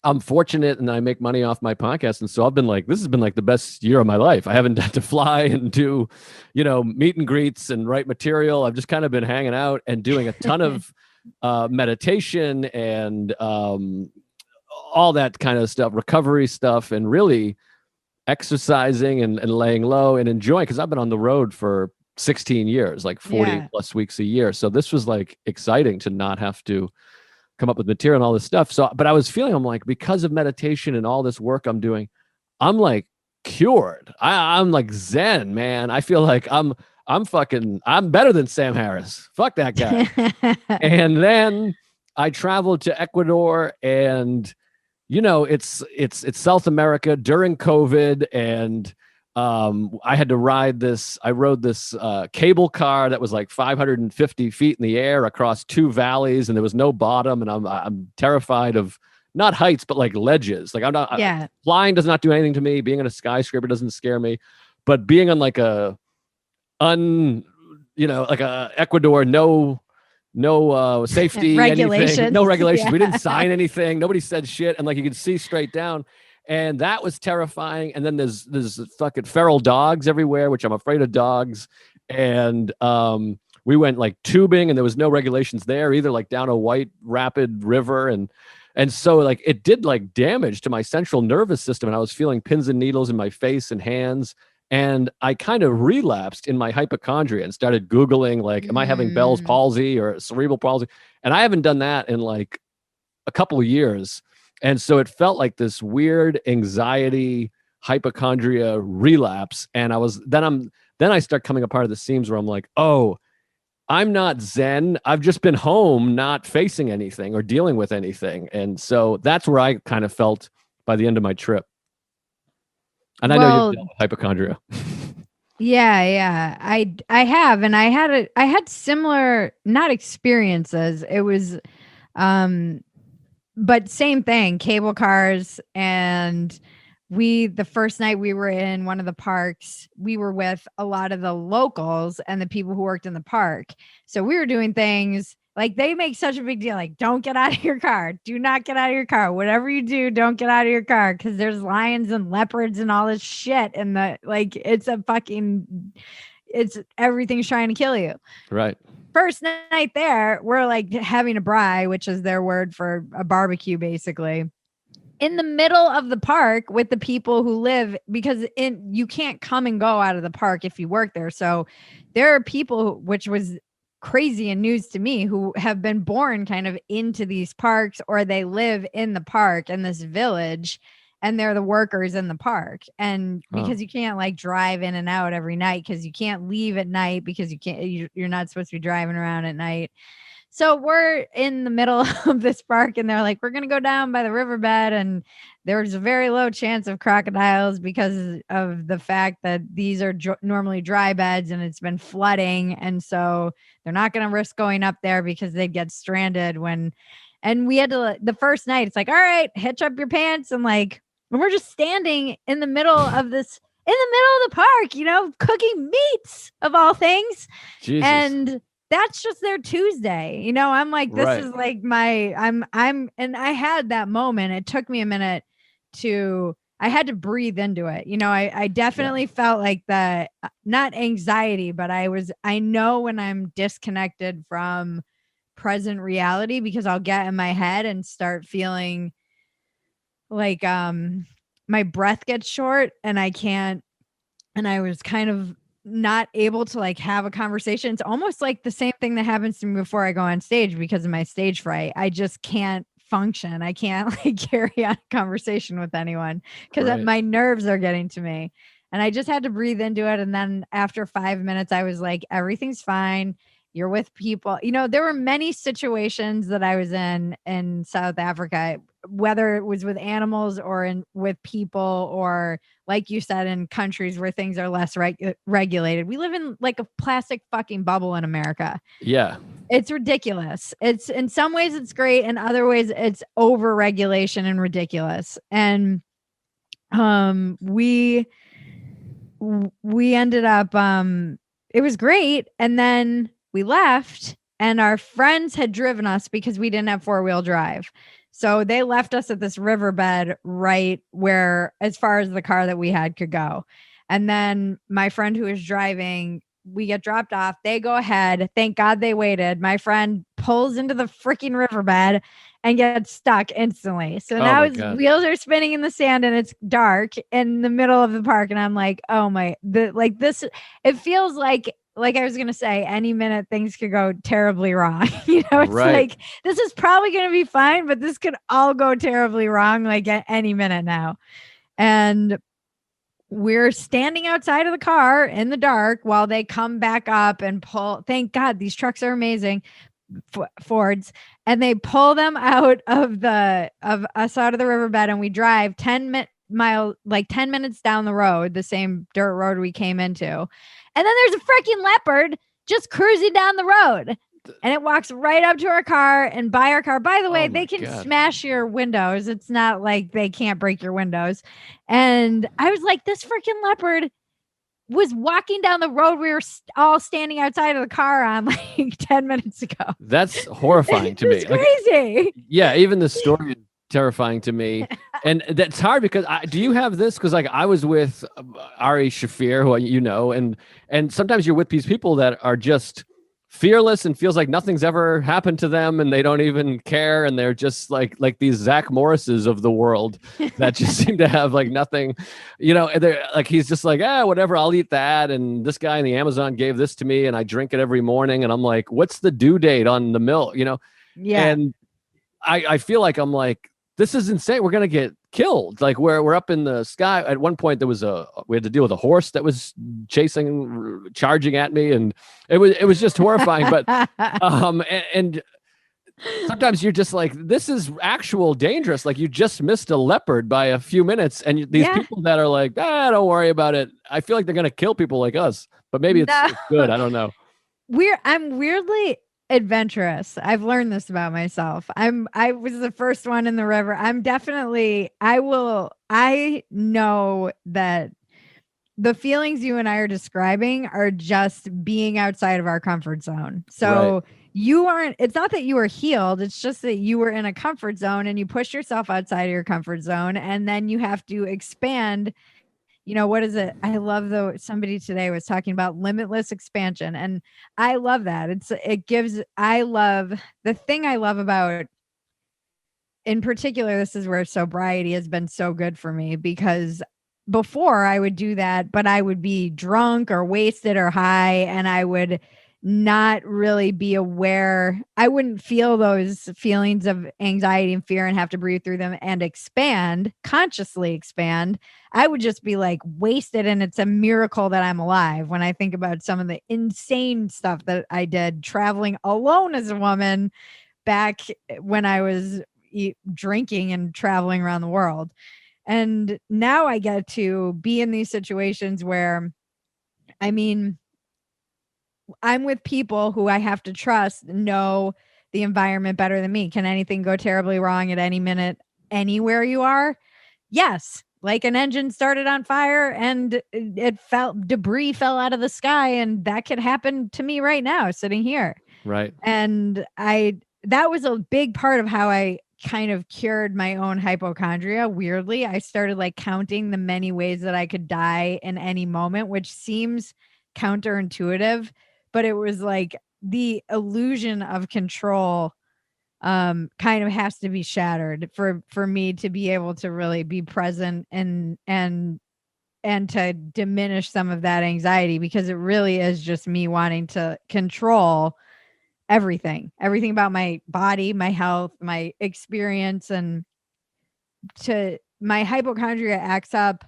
I'm fortunate and I make money off my podcast. And so I've been like, this has been like the best year of my life. I haven't had to fly and do, meet and greets and write material. I've just kind of been hanging out and doing a ton of meditation and, all that kind of stuff, recovery stuff, and really exercising and laying low and enjoying, because I've been on the road for 16 years, like 40 plus weeks a year. So this was like exciting to not have to come up with material and all this stuff. So, but I was feeling, I'm like, because of meditation and all this work I'm doing, I'm like cured. I'm like Zen, man. I feel like I'm better than Sam Harris. Fuck that guy. And then I traveled to Ecuador and it's South America during COVID, and I had to ride this. I rode this cable car that was like 550 feet in the air across 2 valleys, and there was no bottom. And I'm terrified of not heights, but like ledges. Like I'm not. Flying does not do anything to me. Being on a skyscraper doesn't scare me, but being on like a Ecuador, no safety
regulations.
Anything, no regulations. Yeah. We didn't sign anything. Nobody said shit. And like, you could see straight down. And that was terrifying. And then there's fucking feral dogs everywhere, which I'm afraid of dogs. And we went like tubing and there was no regulations there either, like down a white rapid river. And so like it did like damage to my central nervous system. And I was feeling pins and needles in my face and hands. And I kind of relapsed in my hypochondria and started Googling, like, am I having Bell's palsy or cerebral palsy? And I haven't done that in like a couple of years. And so it felt like this weird anxiety, hypochondria relapse. And then I start coming apart of the seams where I'm like, oh, I'm not Zen. I've just been home, not facing anything or dealing with anything. And so that's where I kind of felt by the end of my trip. And I know you've dealt with hypochondria.
Yeah. I have. And I had similar, not experiences. It was, but same thing, cable cars and the first night we were in one of the parks, we were with a lot of the locals and the people who worked in the park. So we were doing things like they make such a big deal, like, don't get out of your car. Do not get out of your car. Whatever you do, don't get out of your car because there's lions and leopards and all this shit. And it's everything's trying to kill you.
Right.
First night there, we're like having a braai, which is their word for a barbecue, basically, in the middle of the park with the people who live, because you can't come and go out of the park if you work there. So there are people, which was crazy and news to me, who have been born kind of into these parks, or they live in the park in this village, and they're the workers in the park. And because you can't like drive in and out every night, because you can't leave at night, because you're not supposed to be driving around at night. So we're in the middle of this park, and they're like, we're going to go down by the riverbed. And there's a very low chance of crocodiles because of the fact that these are normally dry beds and it's been flooding. And so they're not going to risk going up there because they'd get stranded and we had to, the first night, it's like, all right, hitch up your pants. And like, when we're just standing in the middle of the park, cooking meats of all things.
Jesus.
And that's just their Tuesday. I'm like, this is like and I had that moment. It took me a minute I had to breathe into it. I definitely felt like the, not anxiety, but I know when I'm disconnected from present reality, because I'll get in my head and start feeling like, my breath gets short and I was kind of not able to like have a conversation. It's almost like the same thing that happens to me before I go on stage because of my stage fright. I just can't function. I can't like carry on a conversation with anyone because my nerves are getting to me. And I just had to breathe into it. And then after 5 minutes, I was like, everything's fine. You're with people. There were many situations that I was in South Africa, whether it was with animals or with people, or like you said, in countries where things are less regulated. We live in like a plastic fucking bubble in America.
Yeah.
It's ridiculous. It's in some ways it's great. In other ways it's over regulation and ridiculous. And we ended up, it was great. And then we left and our friends had driven us because we didn't have 4-wheel drive. So they left us at this riverbed right where, as far as the car that we had could go. And then my friend who was driving, we get dropped off. They go ahead. Thank God they waited. My friend pulls into the freaking riverbed and gets stuck instantly. So now his wheels are spinning in the sand and it's dark in the middle of the park. And I'm like, oh my, it feels like I was going to say, any minute things could go terribly wrong. It's like, this is probably going to be fine, but this could all go terribly wrong, like at any minute now. And we're standing outside of the car in the dark while they come back up and pull. Thank God these trucks are amazing, Fords, and they pull them out of us out of the riverbed, and we drive 10 minutes down the road, the same dirt road we came into. And then there's a freaking leopard just cruising down the road. And it walks right up to our car and by our car. By the way, they can smash your windows. It's not like they can't break your windows. And I was like, this freaking leopard was walking down the road we were all standing outside of the car on like 10 minutes ago.
That's horrifying to me.
It's crazy.
Even the story is terrifying to me. And that's hard because do you have this? Because like I was with Ari Shafir, who and sometimes you're with these people that are just fearless and feels like nothing's ever happened to them and they don't even care, and they're just like these Zach Morrises of the world that just seem to have like nothing, they're like, he's just like, whatever, I'll eat that, and this guy in the Amazon gave this to me and I drink it every morning, and I'm like, what's the due date on the milk, and I feel like I'm like, this is insane, we're gonna get killed. Like we're up in the sky. At one point we had to deal with a horse that was charging at me, and it was just horrifying. But and sometimes you're just like, this is actual dangerous. Like you just missed a leopard by a few minutes, and these people that are like, don't worry about it. I feel like they're gonna kill people like us, but maybe it's good. I don't know.
I'm weirdly adventurous. I've learned this about myself. I was the first one in the river. I will I know that the feelings you and I are describing are just being outside of our comfort zone. So
Right.
you aren't, it's not that you were healed, it's just that you were in a comfort zone and you push yourself outside of your comfort zone. And then you have to expand. What is it? I love somebody today was talking about limitless expansion. And I love that. The thing I love about, in particular, this is where sobriety has been so good for me, because before I would do that, but I would be drunk or wasted or high, and I would not really be aware. I wouldn't feel those feelings of anxiety and fear and have to breathe through them and consciously expand. I would just be like wasted, and it's a miracle that I'm alive when I think about some of the insane stuff that I did traveling alone as a woman back when I was drinking and traveling around the world. And now I get to be in these situations where, I mean, I'm with people who I have to trust know the environment better than me. Can anything go terribly wrong at any minute, anywhere you are? Yes. Like an engine started on fire and debris fell out of the sky, and that could happen to me right now sitting here.
Right.
And that was a big part of how I kind of cured my own hypochondria. Weirdly, I started like counting the many ways that I could die in any moment, which seems counterintuitive, but it was like the illusion of control kind of has to be shattered for me to be able to really be present and to diminish some of that anxiety, because it really is just me wanting to control everything about my body, my health, my experience. And my hypochondria acts up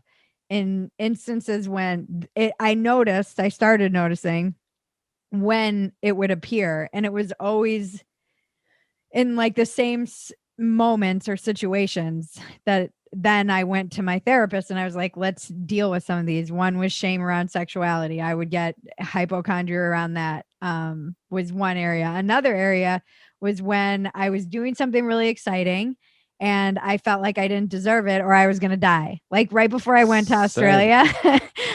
in instances when I started noticing when it would appear, and it was always in like the same moments or situations that then I went to my therapist and I was like, let's deal with some of these. One was shame around sexuality. I would get hypochondria around that, was one area. Another area was when I was doing something really exciting and I felt like I didn't deserve it or I was going to die. Like right before I went to
Same.
Australia,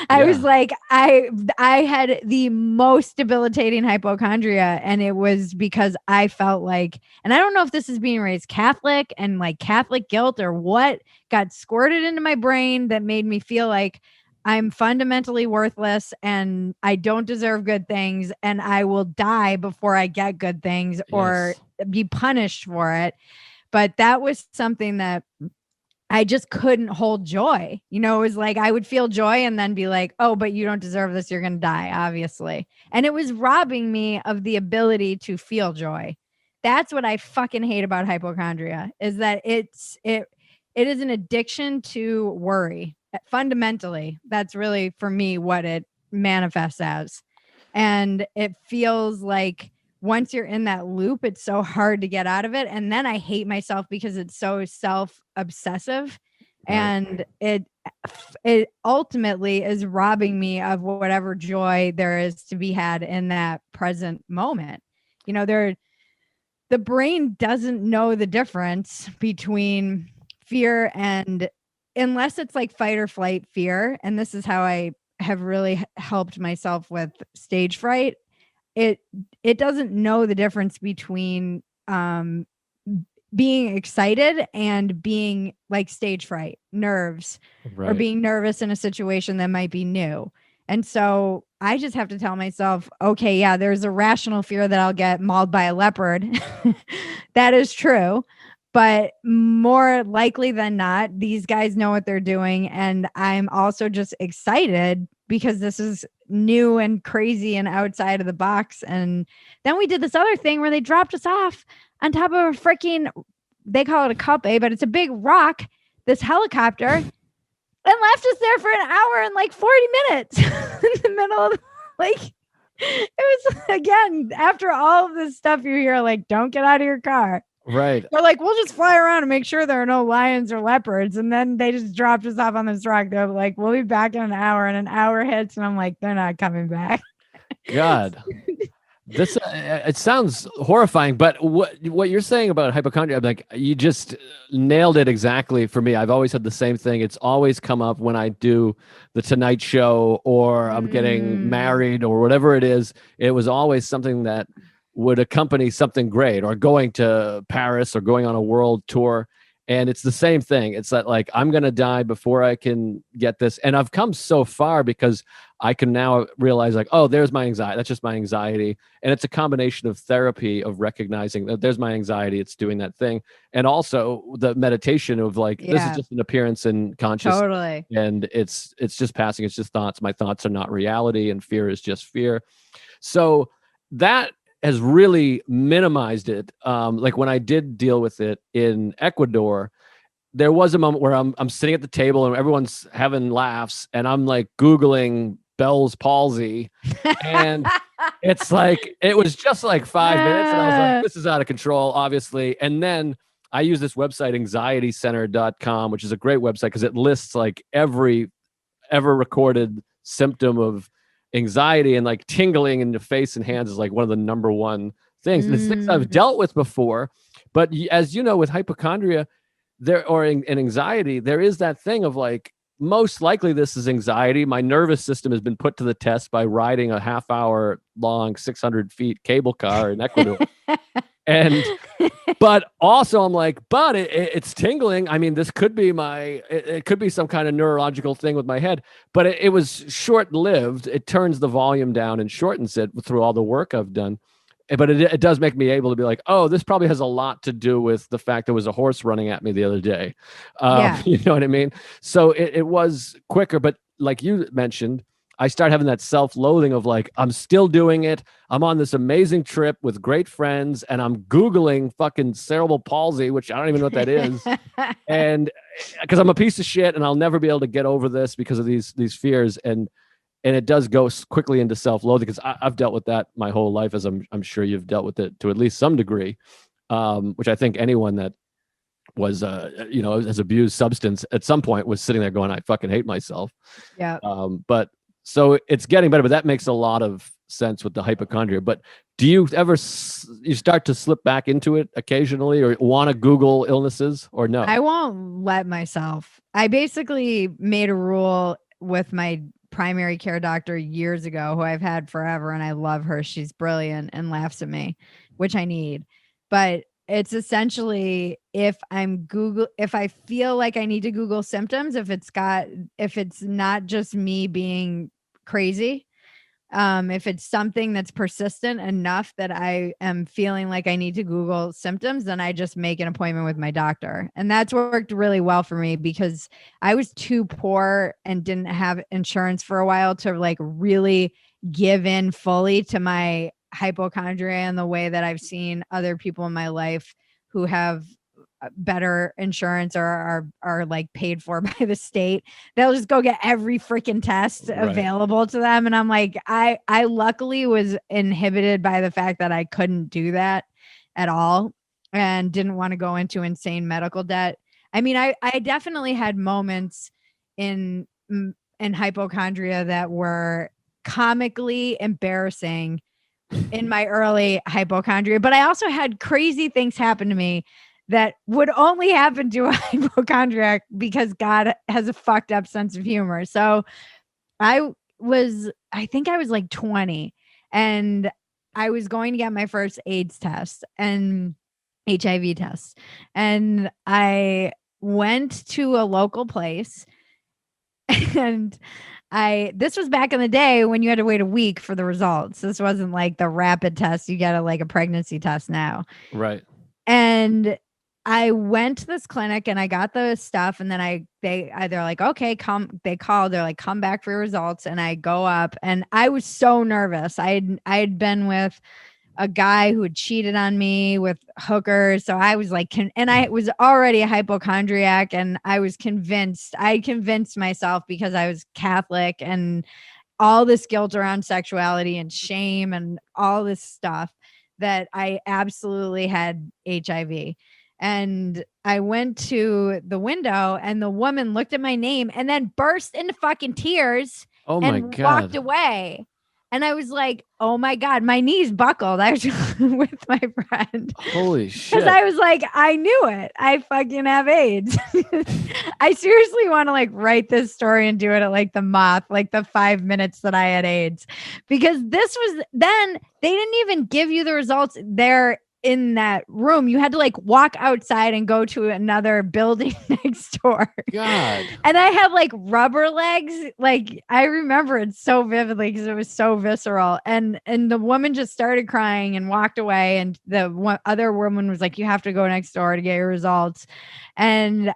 I was
Yeah.
like, I had the most debilitating hypochondria, and it was because I felt like, and I don't know if this is being raised Catholic and like Catholic guilt or what got squirted into my brain that made me feel like I'm fundamentally worthless and I don't deserve good things and I will die before I get good things or
Yes.
be punished for it. But that was something that I just couldn't hold joy. It was like I would feel joy and then be like, oh, but you don't deserve this. You're going to die, obviously. And it was robbing me of the ability to feel joy. That's what I fucking hate about hypochondria, is that it is an addiction to worry. Fundamentally, that's really for me what it manifests as. And it feels like once you're in that loop, it's so hard to get out of it. And then I hate myself because it's so self obsessive.
Right.
And it ultimately is robbing me of whatever joy there is to be had in that present moment. The brain doesn't know the difference between fear and, unless it's like fight or flight fear. And this is how I have really helped myself with stage fright. it it doesn't know the difference between being excited and being like stage fright, nerves, or
Right.
being nervous in a situation that might be new. And so I just have to tell myself, okay, yeah, there's a rational fear that I'll get mauled by a leopard. That is true. But more likely than not, these guys know what they're doing. And I'm also just excited because this is new and crazy and outside of the box. And then we did this other thing where they dropped us off on top of a freaking, they call it a cup, but it's a big rock, this helicopter, and left us there for an hour and like 40 minutes in the middle of like, it was again, after all of this stuff you hear, like, don't get out of your car.
Right.
They're like, we'll just fly around and make sure there are no lions or leopards. And then they just dropped us off on this rock. They're like, we'll be back in an hour, and an hour hits. And I'm like, they're not coming back.
God. This it sounds horrifying, but what you're saying about hypochondria, like you just nailed it exactly for me. I've always had the same thing. It's always come up when I do the Tonight Show or I'm getting
Mm,
married or whatever it is. It was always something that would accompany something great, or going to Paris or going on a world tour. And it's the same thing. It's that like I'm gonna die before I can get this. And I've come so far because I can now realize like, oh, there's my anxiety. That's just my anxiety. And it's a combination of therapy, of recognizing that there's my anxiety, it's doing that thing, and also the meditation of like, this is
yeah,
just an appearance in consciousness,
totally.
and it's just passing, it's just thoughts. My thoughts are not reality, and fear is just fear. So that has really minimized it. Like when I did deal with it in Ecuador, there was a moment where I'm sitting at the table and everyone's having laughs, and I'm like Googling Bell's palsy, and it's like it was just like 5 minutes, and I was like,
Uh,
this is out of control, obviously. And then I use this website, anxietycenter.com, which is a great website because it lists like every ever recorded symptom of anxiety, and like tingling in the face and hands is like one of the number one things. And it's things I've
mm,
dealt with before. But as you know, with hypochondria, there or in anxiety, there is that thing of like, most likely this is anxiety. My nervous system has been put to the test by riding a half-hour long 600 feet cable car in Ecuador. And but also I'm like, but it's tingling. I mean, this could be it could be some kind of neurological thing with my head, but it was short lived. It turns the volume down and shortens it through all the work I've done. But it does make me able to be like, oh, this probably has a lot to do with the fact there was a horse running at me the other day.
yeah,
You know what I mean? So it was quicker, but like you mentioned, I start having that self-loathing of like, I'm still doing it. I'm on this amazing trip with great friends, and I'm Googling fucking cerebral palsy, which I don't even know what that is. And because I'm a piece of shit and I'll never be able to get over this because of these fears. And it does go quickly into self-loathing because I've dealt with that my whole life, as I'm sure you've dealt with it to at least some degree, which I think anyone that was has abused substance at some point was sitting there going, I fucking hate myself.
yeah.
But so it's getting better, but that makes a lot of sense with the hypochondria. But do you ever you start to slip back into it occasionally, or want to Google illnesses, or no?
I won't let myself. I basically made a rule with my primary care doctor years ago, who I've had forever, and I love her. She's brilliant and laughs at me, which I need. But it's essentially, if I feel like I need to Google symptoms, if it's not just me being crazy, if it's something that's persistent enough that I am feeling like I need to Google symptoms, then I just make an appointment with my doctor. And that's worked really well for me because I was too poor and didn't have insurance for a while to like really give in fully to my hypochondria in the way that I've seen other people in my life who have better insurance or are like paid for by the state. They'll just go get every freaking test
Right.
available to them, and I'm like, I luckily was inhibited by the fact that I couldn't do that at all and didn't want to go into insane medical debt. I mean, I definitely had moments in in hypochondria that were comically embarrassing in my early hypochondria, but I also had crazy things happen to me that would only happen to a hypochondriac because God has a fucked up sense of humor. So I think I was like 20, and I was going to get my first AIDS test and HIV test. And I went to a local place and this was back in the day when you had to wait a week for the results. This wasn't like the rapid test you get like a pregnancy test now.
Right.
And I went to this clinic and I got the stuff, and then they're like, okay, come. They called. They're like, come back for your results. And I go up, and I was so nervous. I had been with a guy who had cheated on me with hookers. So I was like, and I was already a hypochondriac, and I was convinced. I convinced myself because I was Catholic and all this guilt around sexuality and shame and all this stuff that I absolutely had HIV. And I went to the window, and the woman looked at my name and then burst into fucking tears
Oh my
and walked
God.
away. And I was like, oh my God, my knees buckled. I was with my friend.
Holy
Because
shit.
I was like, I knew it. I fucking have AIDS. I seriously want to like write this story and do it at like the Moth, like the 5 minutes that I had AIDS. Because this was then they didn't even give you the results there in that room. You had to like walk outside and go to another building next door.
God.
And I had like rubber legs. Like I remember it so vividly because it was so visceral. And the woman just started crying and walked away. And the other woman was like, "You have to go next door to get your results." And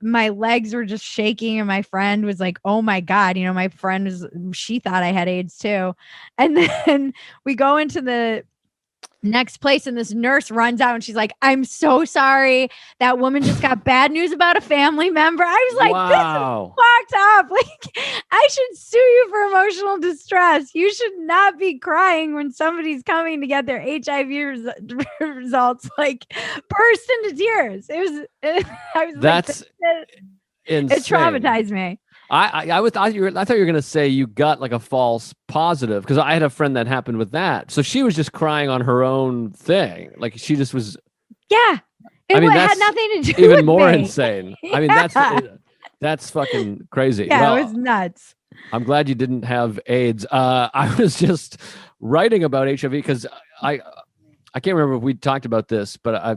my legs were just shaking. And my friend was like, "Oh my God." My friend she thought I had AIDS too. And then we go into the next place and this nurse runs out and she's like, "I'm so sorry. That woman just got bad news about a family member." I was like, this is
Wow.
fucked up. Like, I should sue you for emotional distress. You should not be crying when somebody's coming to get their HIV results. Like, burst into tears. I was
That's
like,
insane.
it traumatized me.
I thought you were going to say you got like a false positive, because I had a friend that happened with that. So she was just crying on her own thing. Like she just was.
Yeah.
I mean,
had
that's
nothing to do
even
with
more
me.
insane.
Yeah.
I mean, that's fucking crazy.
Yeah,
Well,
it was nuts.
I'm glad you didn't have AIDS. I was just writing about HIV because I can't remember if we talked about this, but I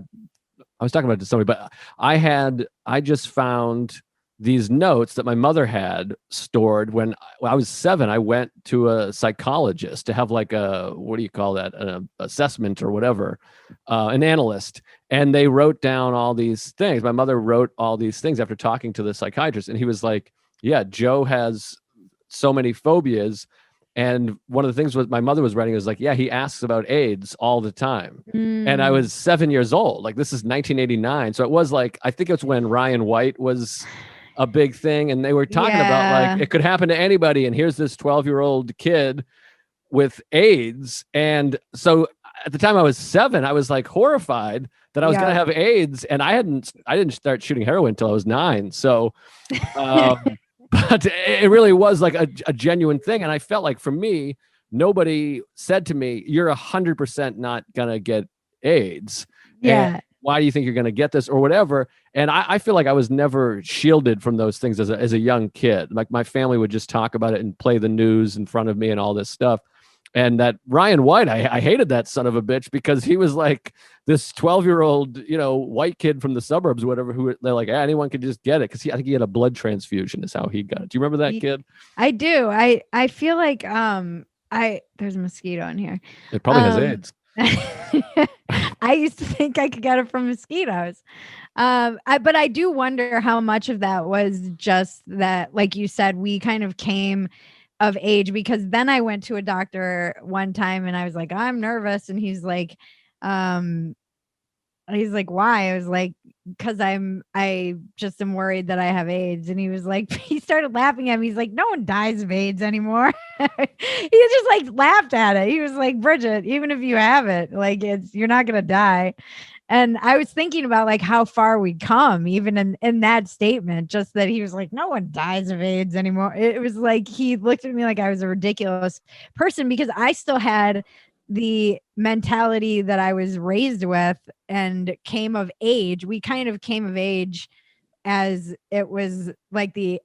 was talking about it to somebody. But I just found these notes that my mother had stored when I was 7. I went to a psychologist to have like a, what do you call that, an assessment or whatever, an analyst, and they wrote down all these things. My mother wrote all these things after talking to the psychiatrist, and he was like, "Yeah, Joe has so many phobias." And one of the things was my mother was writing was like, "Yeah, he asks about AIDS all the time." And I was 7 years old. Like, this is 1989. So it was like, I think it's when Ryan White was a big thing. And they were talking about like,
Yeah.
it could happen to anybody. And here's this 12-year-old kid with AIDS. And so at the time I was 7, I was like horrified that I was going to have AIDS. And I didn't start shooting heroin until I was 9. So, but it really was like a genuine thing. And I felt like for me, nobody said to me, "You're 100% not going to get AIDS.
Yeah.
And why do you think you're going to get this," or whatever. And I feel like I was never shielded from those things as a young kid. Like my family would just talk about it and play the news in front of me and all this stuff. And that Ryan White, I hated that son of a bitch because he was like this 12-year-old, white kid from the suburbs, whatever, who they're like, anyone could just get it. Cause I think he had a blood transfusion is how he got it. Do you remember that kid?
I do. I feel like, there's a mosquito in here.
It probably has AIDS.
I used to think I could get it from mosquitoes. But I do wonder how much of that was just that, like you said, we kind of came of age, because then I went to a doctor one time and I was like, "I'm nervous." And he's like, "Why?" I was like, "Cause I just am worried that I have AIDS." And he was like, he started laughing at me. He's like, "No one dies of AIDS anymore." He just like laughed at it. He was like, "Bridget, even if you have it, like you're not going to die." And I was thinking about like how far we'd come, even in that statement, just that he was like, "No one dies of AIDS anymore." It was like he looked at me like I was a ridiculous person, because I still had the mentality that I was raised with and came of age. We kind of came of age as it was like the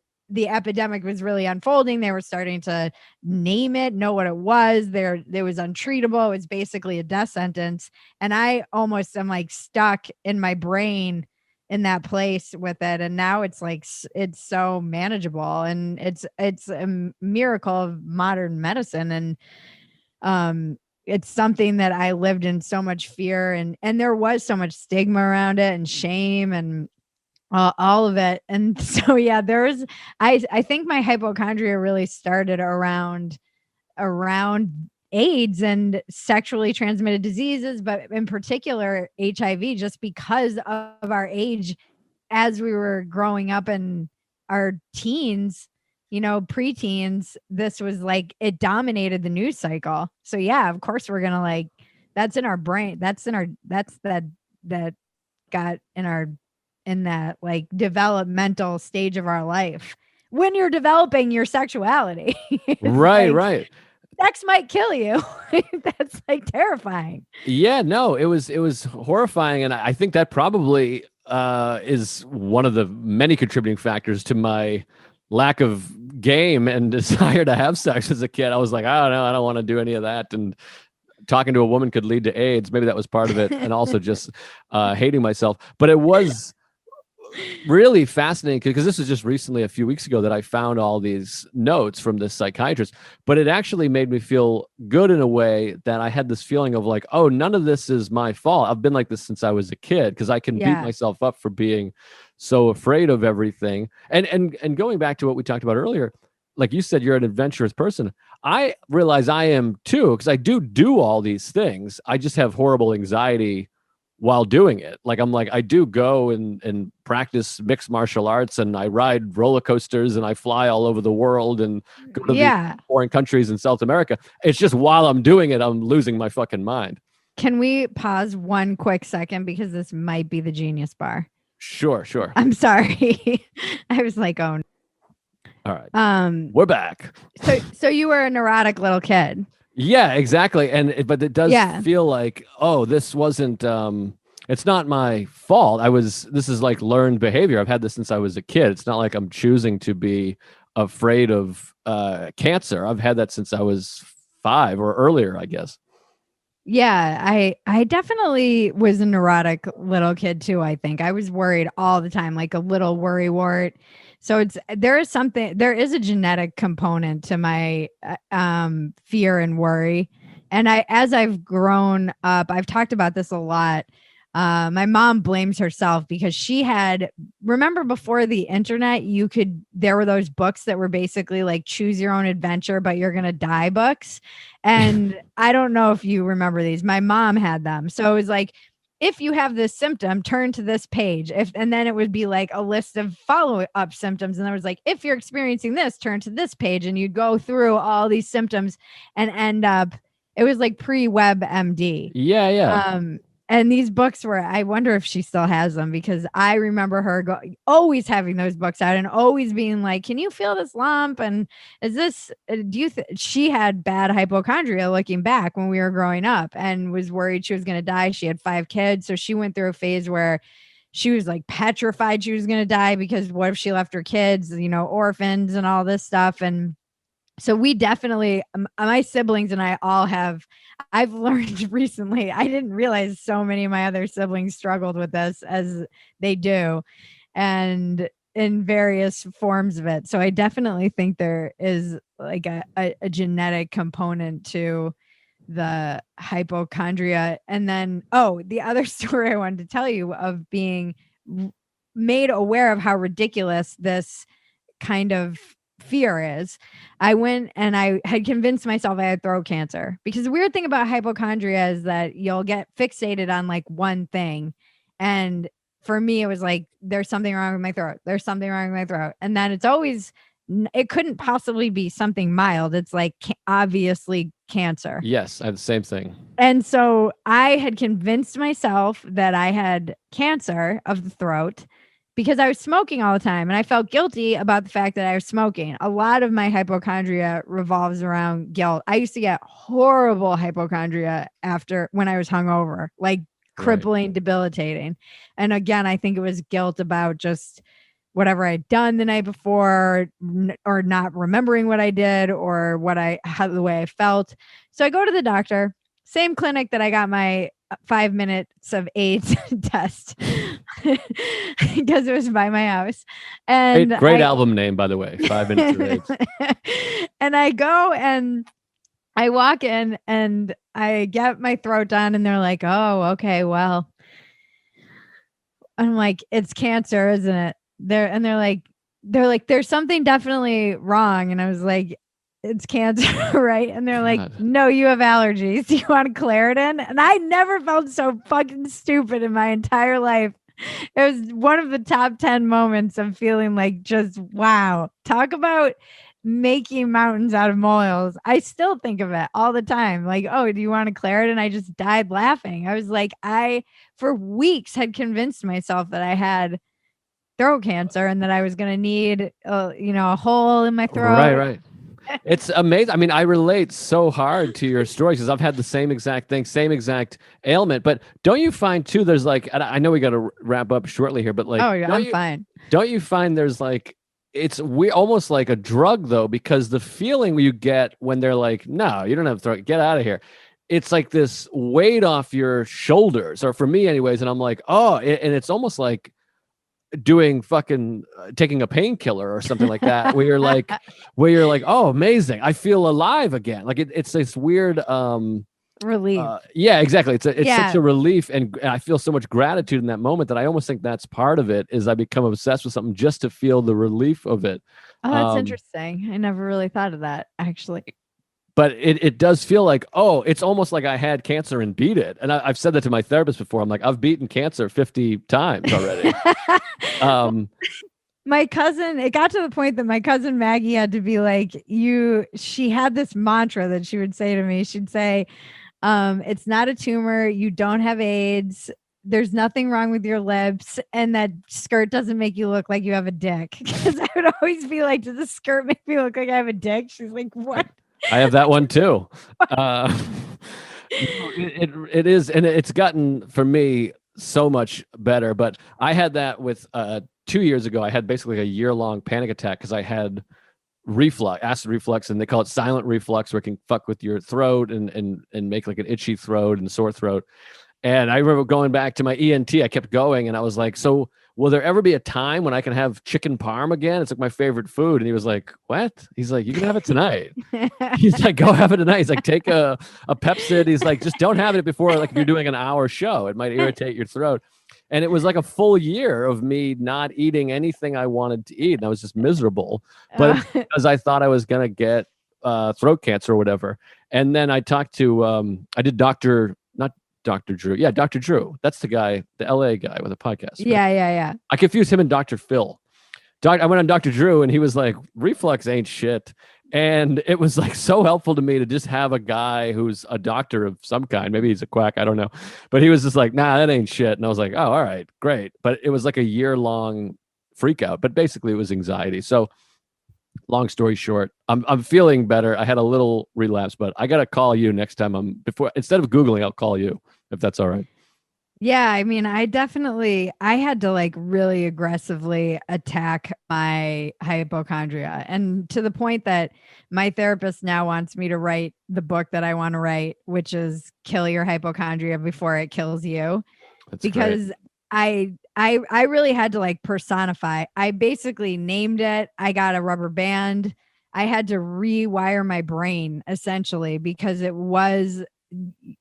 epidemic was really unfolding. They were starting to name it, know what it was. There was untreatable. It was basically a death sentence. And I almost am like stuck in my brain in that place with it. And now it's like it's so manageable, and it's a miracle of modern medicine. And it's something that I lived in so much fear, and there was so much stigma around it and shame and all of it. And so, yeah, I think my hypochondria really started around AIDS and sexually transmitted diseases, but in particular HIV, just because of our age as we were growing up in our teens, preteens. This was like, it dominated the news cycle. So yeah, of course we're gonna like, that's in our brain. That got in that like developmental stage of our life when you're developing your sexuality.
Right,
like,
right.
sex might kill you. That's like terrifying.
Yeah, no, it was horrifying, and I think that probably is one of the many contributing factors to my lack of game and desire to have sex as a kid. I was like, I don't know, I don't want to do any of that, and talking to a woman could lead to AIDS. Maybe that was part of it, and also just hating myself. But it was really fascinating because this was just recently, a few weeks ago, that I found all these notes from this psychiatrist. But it actually made me feel good in a way that I had this feeling of like, oh, none of this is my fault. I've been like this since I was a kid, because I can beat
Yeah.
myself up for being so afraid of everything. And going back to what we talked about earlier, like you said, you're an adventurous person. I realize I am too, because I do all these things. I just have horrible anxiety while doing it. Like I'm like, I do go and practice mixed martial arts, and I ride roller coasters, and I fly all over the world and go to the
Yeah.
foreign countries in South America. It's just while I'm doing it, I'm losing my fucking mind.
Can we pause one quick second because this might be the Genius Bar?
Sure, sure.
I'm sorry. I was like, oh.
All right. We're back.
So you were a neurotic little kid.
Yeah, exactly. But it does
Yeah.
feel like, oh, this wasn't it's not my fault. This is like learned behavior. I've had this since I was a kid. It's not like I'm choosing to be afraid of cancer. I've had that since I was 5 or earlier, I guess.
Yeah, I definitely was a neurotic little kid too, I think. I was worried all the time, like a little worry wart. So there is a genetic component to my fear and worry. And as I've grown up, I've talked about this a lot. My mom blames herself because remember before the internet, there were those books that were basically like choose your own adventure, but you're going to die books. And I don't know if you remember these. My mom had them. So it was like, if you have this symptom, turn to this page. And then it would be like a list of follow up symptoms. And there was like, if you're experiencing this, turn to this page. And you'd go through all these symptoms and end up, it was like pre-WebMD.
Yeah, yeah.
And these books I wonder if she still has them, because I remember her always having those books out and always being like, can you feel this lump? And is this, she had bad hypochondria looking back when we were growing up and was worried she was going to die. She had 5 kids. So she went through a phase where she was like petrified she was going to die, because what if she left her kids, orphans and all this stuff. And so we definitely, my siblings and I all I've learned recently, I didn't realize so many of my other siblings struggled with this as they do, and in various forms of it. So I definitely think there is like a genetic component to the hypochondria. And then, the other story I wanted to tell you of being made aware of how ridiculous this kind of fear is. I went and I had convinced myself I had throat cancer, because the weird thing about hypochondria is that you'll get fixated on like one thing. And for me, it was like, there's something wrong with my throat. There's something wrong with my throat. And then it's always, it couldn't possibly be something mild. It's like obviously cancer.
Yes, I had the same thing.
And so I had convinced myself that I had cancer of the throat, because I was smoking all the time and I felt guilty about the fact that I was smoking. A lot of my hypochondria revolves around guilt. I used to get horrible hypochondria when I was hungover, like crippling, right, debilitating. And again, I think it was guilt about just whatever I'd done the night before, or not remembering what I did, or the way I felt. So I go to the doctor, same clinic that I got my 5 minutes of AIDS test, because it was by my house. And
great album name, by the way, 5 minutes of AIDS.
And I go and I walk in and I get my throat done, and they're like, oh, okay, well, I'm like, it's cancer, isn't it? They're like, there's something definitely wrong. And I was like, it's cancer, right? And they're like, no, you have allergies. You want Claritin? And I never felt so fucking stupid in my entire life. It was one of the top 10 moments of feeling like, just wow. Talk about making mountains out of molehills. I still think of it all the time. Like, oh, do you want a Claritin? I just died laughing. I was like, for weeks had convinced myself that I had throat cancer and that I was going to need, a hole in my throat.
Right. It's amazing. I mean, I relate so hard to your stories because I've had the same exact thing, same exact ailment. But don't you find too? There's like, and I know we got to wrap up shortly here, but like,
Oh, yeah, I'm fine.
don't you find there's like, it's we almost like a drug though, because the feeling you get when they're like, no, you don't have to throw it, get out of here. It's like this weight off your shoulders, or for me, anyways. And I'm like, oh, and it's almost like doing fucking taking a painkiller or something like that where you're like, oh, amazing, I feel alive again. Like it's this weird
Relief.
yeah, exactly, it's such
Yeah.
a relief, and I feel so much gratitude in that moment that I almost think that's part of it, is I become obsessed with something just to feel the relief of it.
Oh, that's
um
interesting. I never really thought of that, actually.
but it does feel like, oh, it's almost like I had cancer and beat it. And I've said that to my therapist before. I'm like, I've beaten cancer 50 times already. um
My cousin, it got to the point that my cousin Maggie had to be like, she had this mantra that she would say to me. She'd say, it's not a tumor, you don't have AIDS, there's nothing wrong with your lips, and that skirt doesn't make you look like you have a dick. Because I would always be like, does the skirt make me look like I have a dick? She's like, what?
I have that one too. Uh, it is, and it's gotten for me so much better. But I had that with 2 years ago. I had basically a year-long panic attack because I had acid reflux, and they call it silent reflux, where it can fuck with your throat and make like an itchy throat and sore throat. And I remember going back to my ENT. I kept going, and I was like, "So, will there ever be a time when I can have chicken parm again? It's like my favorite food." And he was like, "What?" He's like, "You can have it tonight." He's like, "Go have it tonight." He's like, "Take a Pepsid." He's like, "Just don't have it before, like, if you're doing an hour show. It might irritate your throat." And it was like a full year of me not eating anything I wanted to eat, and I was just miserable. But it's because I thought I was gonna get throat cancer or whatever. And then I talked to I did not Dr. Drew. Yeah, Dr. Drew. That's the guy, the LA guy with a podcast. Right?
Yeah.
I confused him and Dr. Phil. I went on Dr. Drew, and he was like, reflux ain't shit. And it was like so helpful to me to just have a guy who's a doctor of some kind. Maybe he's a quack, I don't know. But he was just like, nah, that ain't shit. And I was like, oh, all right, great. But it was like a year-long freak out. But basically it was anxiety. So long story short, I'm feeling better. I had a little relapse, but I gotta call you next time. Instead of Googling, I'll call you if that's all right.
Yeah, I mean, I had to like really aggressively attack my hypochondria, and to the point that my therapist now wants me to write the book that I want to write, which is Kill Your Hypochondria Before It Kills You.
That's
Because
great.
I really had to like personify. I basically named it. I got a rubber band. I had to rewire my brain essentially, because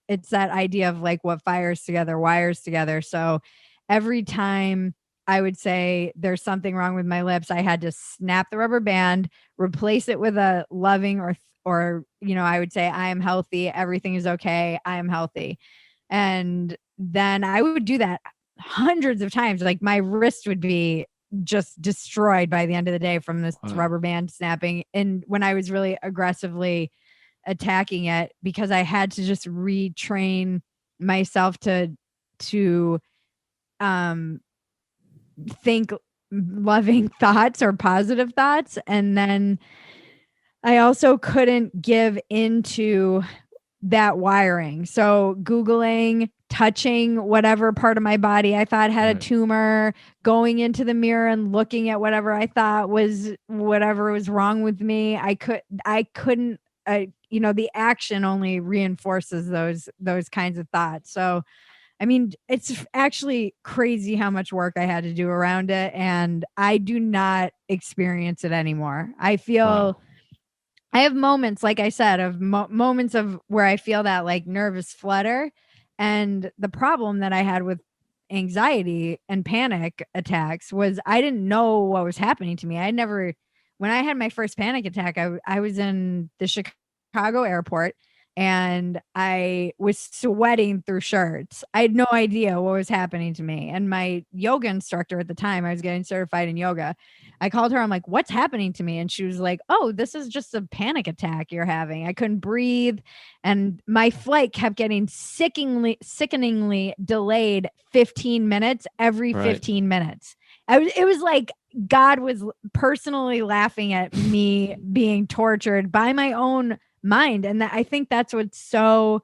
it's that idea of like what fires together wires together. So every time I would say there's something wrong with my lips, I had to snap the rubber band, replace it with a loving or I would say I am healthy, everything is okay, I am healthy. And then I would do that hundreds of times. Like my wrist would be just destroyed by the end of the day from this
Wow.
rubber band snapping. And when I was really aggressively attacking it, because I had to just retrain myself to um think loving thoughts or positive thoughts. And then I also couldn't give into that wiring. So Googling, touching whatever part of my body I thought had a
Right.
tumor, going into the mirror and looking at whatever I thought was whatever was wrong with me. I couldn't, the action only reinforces those kinds of thoughts. So, I mean, it's actually crazy how much work I had to do around it. And I do not experience it anymore.
Wow.
I have moments, like I said, of moments of where I feel that like nervous flutter. And the problem that I had with anxiety and panic attacks was I didn't know what was happening to me. When I had my first panic attack, I was in the Chicago airport and I was sweating through shirts. I had no idea what was happening to me. And my yoga instructor at the time, I was getting certified in yoga. I called her. I'm like, what's happening to me? And she was like, oh, this is just a panic attack you're having. I couldn't breathe. And my flight kept getting sickeningly delayed 15 minutes every
Right.
15 minutes. It was like God was personally laughing at me being tortured by my own mind. And I think that's what's so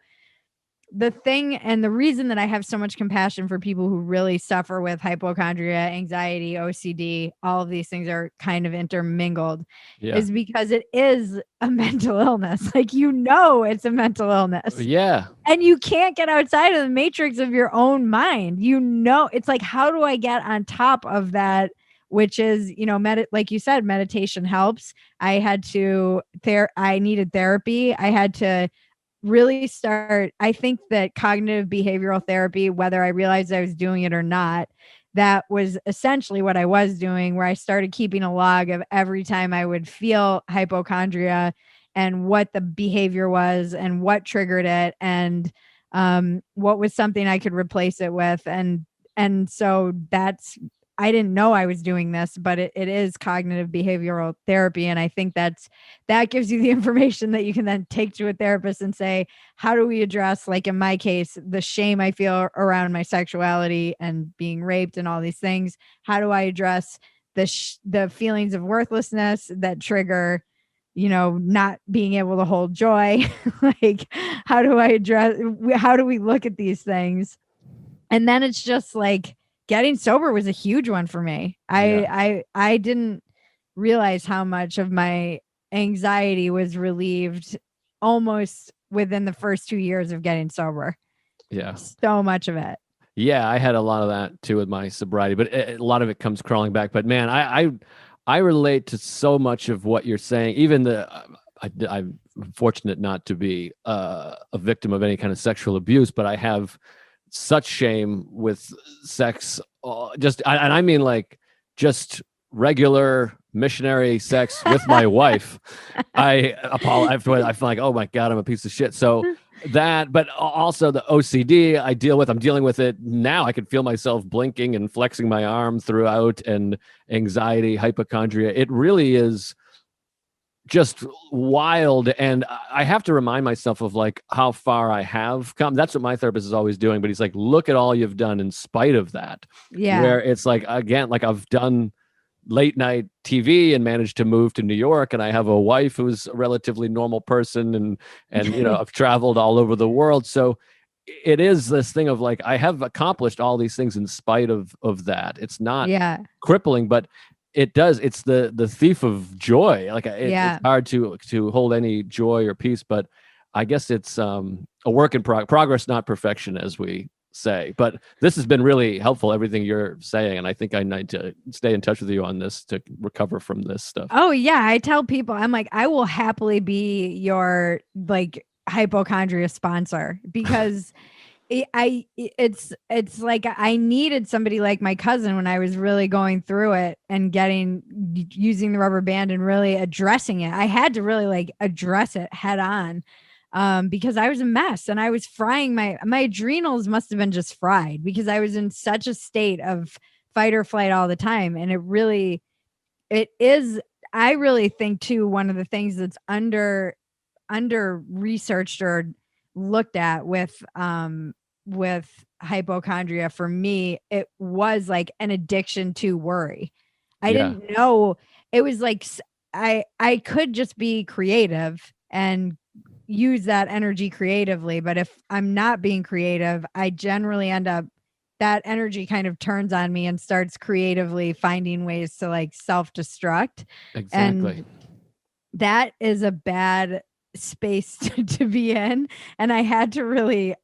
the thing, and the reason that I have so much compassion for people who really suffer with hypochondria, anxiety, OCD, all of these things are kind of intermingled,
Yeah.
is because it is a mental illness. Like, it's a mental illness.
Yeah.
And you can't get outside of the matrix of your own mind. It's like, how do I get on top of that? Which is, like you said, meditation helps. I needed therapy. I had to really start. I think that cognitive behavioral therapy, whether I realized I was doing it or not, that was essentially what I was doing, where I started keeping a log of every time I would feel hypochondria and what the behavior was and what triggered it, and what was something I could replace it with. And so I didn't know I was doing this, but it is cognitive behavioral therapy. And I think that gives you the information that you can then take to a therapist and say, how do we address, like in my case, the shame I feel around my sexuality and being raped and all these things? How do I address the feelings of worthlessness that trigger, not being able to hold joy? Like, how do we look at these things? And then it's just like, getting sober was a huge one for me.
Yeah.
I didn't realize how much of my anxiety was relieved almost within the first 2 years of getting sober.
Yeah.
So much of it.
Yeah, I had a lot of that too with my sobriety, but a lot of it comes crawling back. But man, I relate to so much of what you're saying. Even I'm fortunate not to be a victim of any kind of sexual abuse, but I have such shame with sex. And I mean like just regular missionary sex with my wife. I apologize. I feel like, oh my God, I'm a piece of shit. So that, but also the OCD I'm dealing with it now. I can feel myself blinking and flexing my arm throughout, and anxiety, hypochondria. It really is just wild. And I have to remind myself of like how far I have come. That's what my therapist is always doing. But he's like, look at all you've done in spite of that.
Yeah.
Where it's like, again, like I've done late night TV and managed to move to New York, and I have a wife who's a relatively normal person, and I've traveled all over the world. So it is this thing of like, I have accomplished all these things in spite of that. It's not crippling, but it's the thief of joy. Like it's hard to hold any joy or peace, but I guess it's a work in progress, not perfection, as we say. But this has been really helpful, everything you're saying, and I think I need to stay in touch with you on this to recover from this stuff.
Oh yeah, I tell people, I'm like, I will happily be your like hypochondria sponsor, because it's like I needed somebody like my cousin when I was really going through it and using the rubber band and really addressing it. I had to really like address it head on, because I was a mess, and I was frying my adrenals must have been just fried, because I was in such a state of fight or flight all the time. And it is, I really think too, one of the things that's under researched or looked at with hypochondria, for me, it was like an addiction to worry. I didn't know. It was like I could just be creative and use that energy creatively, but if I'm not being creative, I generally end up, that energy kind of turns on me and starts creatively finding ways to like self-destruct.
Exactly.
And that is a bad space to be in. And I had to really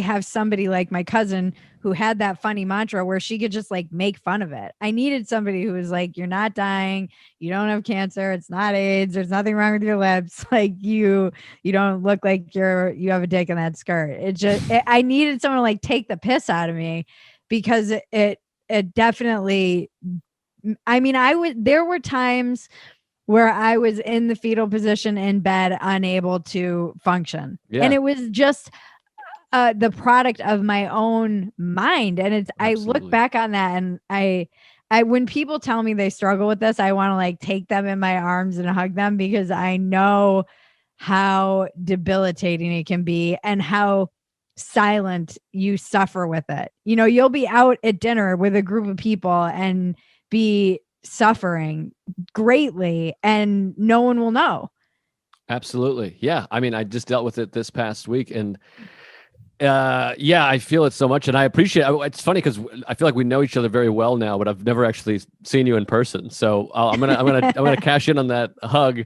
have somebody like my cousin who had that funny mantra where she could just like make fun of it. I needed somebody who was like, you're not dying, you don't have cancer, it's not AIDS, there's nothing wrong with your lips, like you don't look like you have a dick in that skirt. I needed someone to like take the piss out of me, because it definitely, I mean, there were times where I was in the fetal position in bed, unable to function. Yeah. And it was just the product of my own mind. And I look back on that, and I, when people tell me they struggle with this, I want to like take them in my arms and hug them, because I know how debilitating it can be and how silent you suffer with it. You'll be out at dinner with a group of people and be suffering greatly and no one will know.
Absolutely. Yeah. I mean, I just dealt with it this past week, and yeah, I feel it so much, and I appreciate it. It's funny because I feel like we know each other very well now, but I've never actually seen you in person. So I'm gonna cash in on that hug.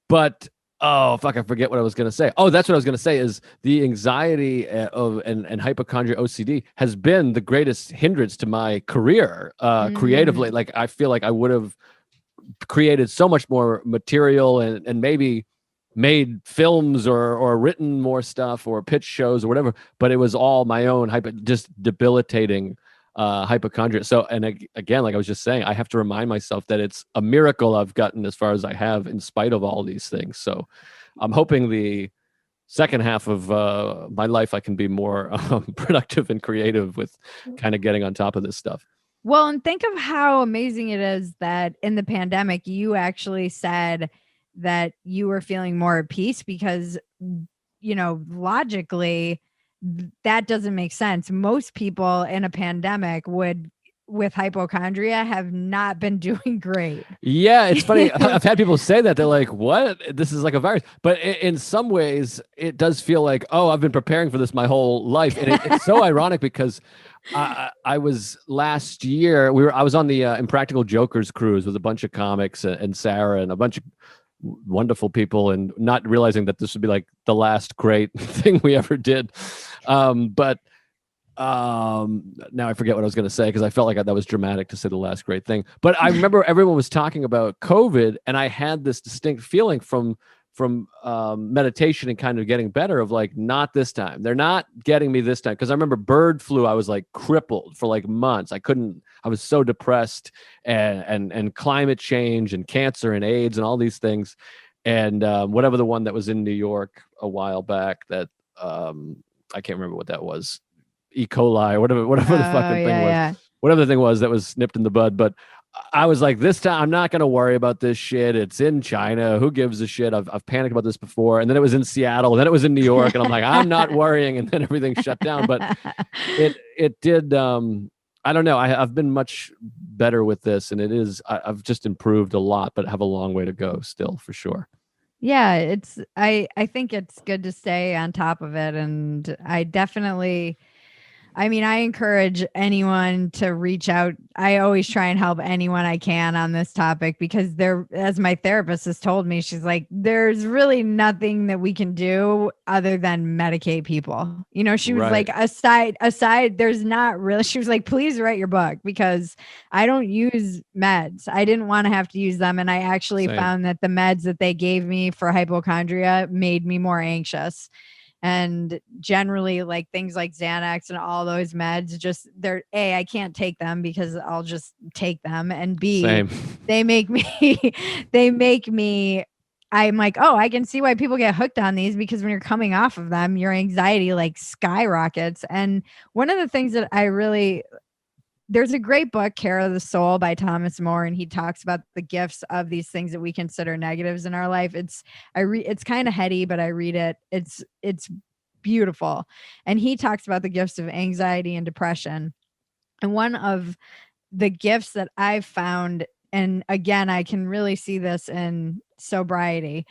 But oh fuck, I forget what I was gonna say. Oh, that's what I was gonna say is the anxiety of and hypochondria OCD has been the greatest hindrance to my career creatively. Like I feel like I would have created so much more material and maybe made films or written more stuff or pitched shows or whatever, but it was all my own just debilitating hypochondria. So, and again, like I was just saying, I have to remind myself that it's a miracle I've gotten as far as I have in spite of all these things. So I'm hoping the second half of my life I can be more productive and creative with kind of getting on top of this stuff.
Well, and think of how amazing it is that in the pandemic, you actually said that you were feeling more at peace because, logically, that doesn't make sense. Most people in a pandemic with hypochondria, have not been doing great.
Yeah, it's funny. I've had people say that. They're like, what? This is like a virus. But in some ways, it does feel like, oh, I've been preparing for this my whole life. And it's so ironic because I was last year, I was on the Impractical Jokers cruise with a bunch of comics and Sarah and a bunch of wonderful people, and not realizing that this would be like the last great thing we ever did. But now I forget what I was going to say because I felt like that was dramatic to say the last great thing. But I remember everyone was talking about COVID, and I had this distinct feeling from meditation and kind of getting better of like, not this time. They're not getting me this time, because I remember bird flu. I was like crippled for like months. I was so depressed, and climate change and cancer and AIDS and all these things, and whatever the one that was in New York a while back that I can't remember what that was. E. coli or whatever the fucking thing was.
Yeah.
Whatever the thing was that was nipped in the bud. But I was like, this time I'm not going to worry about this shit. It's in China. Who gives a shit? I've panicked about this before. And then it was in Seattle. And then it was in New York. And I'm like, I'm not worrying. And then everything shut down. But it did. I don't know. I've been much better with this, and I've just improved a lot, but have a long way to go still, for sure.
Yeah, I think it's good to stay on top of it. And I encourage anyone to reach out. I always try and help anyone I can on this topic, because as my therapist has told me, she's like, there's really nothing that we can do other than medicate people. She was
Right.
like, aside, there's not really, she was like, please write your book, because I don't use meds. I didn't want to have to use them. And I actually
Same.
found that the meds that they gave me for hypochondria made me more anxious. And generally, like things like Xanax and all those meds, just I can't take them because I'll just take them, and B,
Same.
they make me I'm like, oh, I can see why people get hooked on these, because when you're coming off of them, your anxiety like skyrockets. And one of the things that there's a great book, Care of the Soul by Thomas More, and he talks about the gifts of these things that we consider negatives in our life. It's kind of heady, but I read it. It's beautiful. And he talks about the gifts of anxiety and depression. And one of the gifts that I've found, and again, I can really see this in sobriety,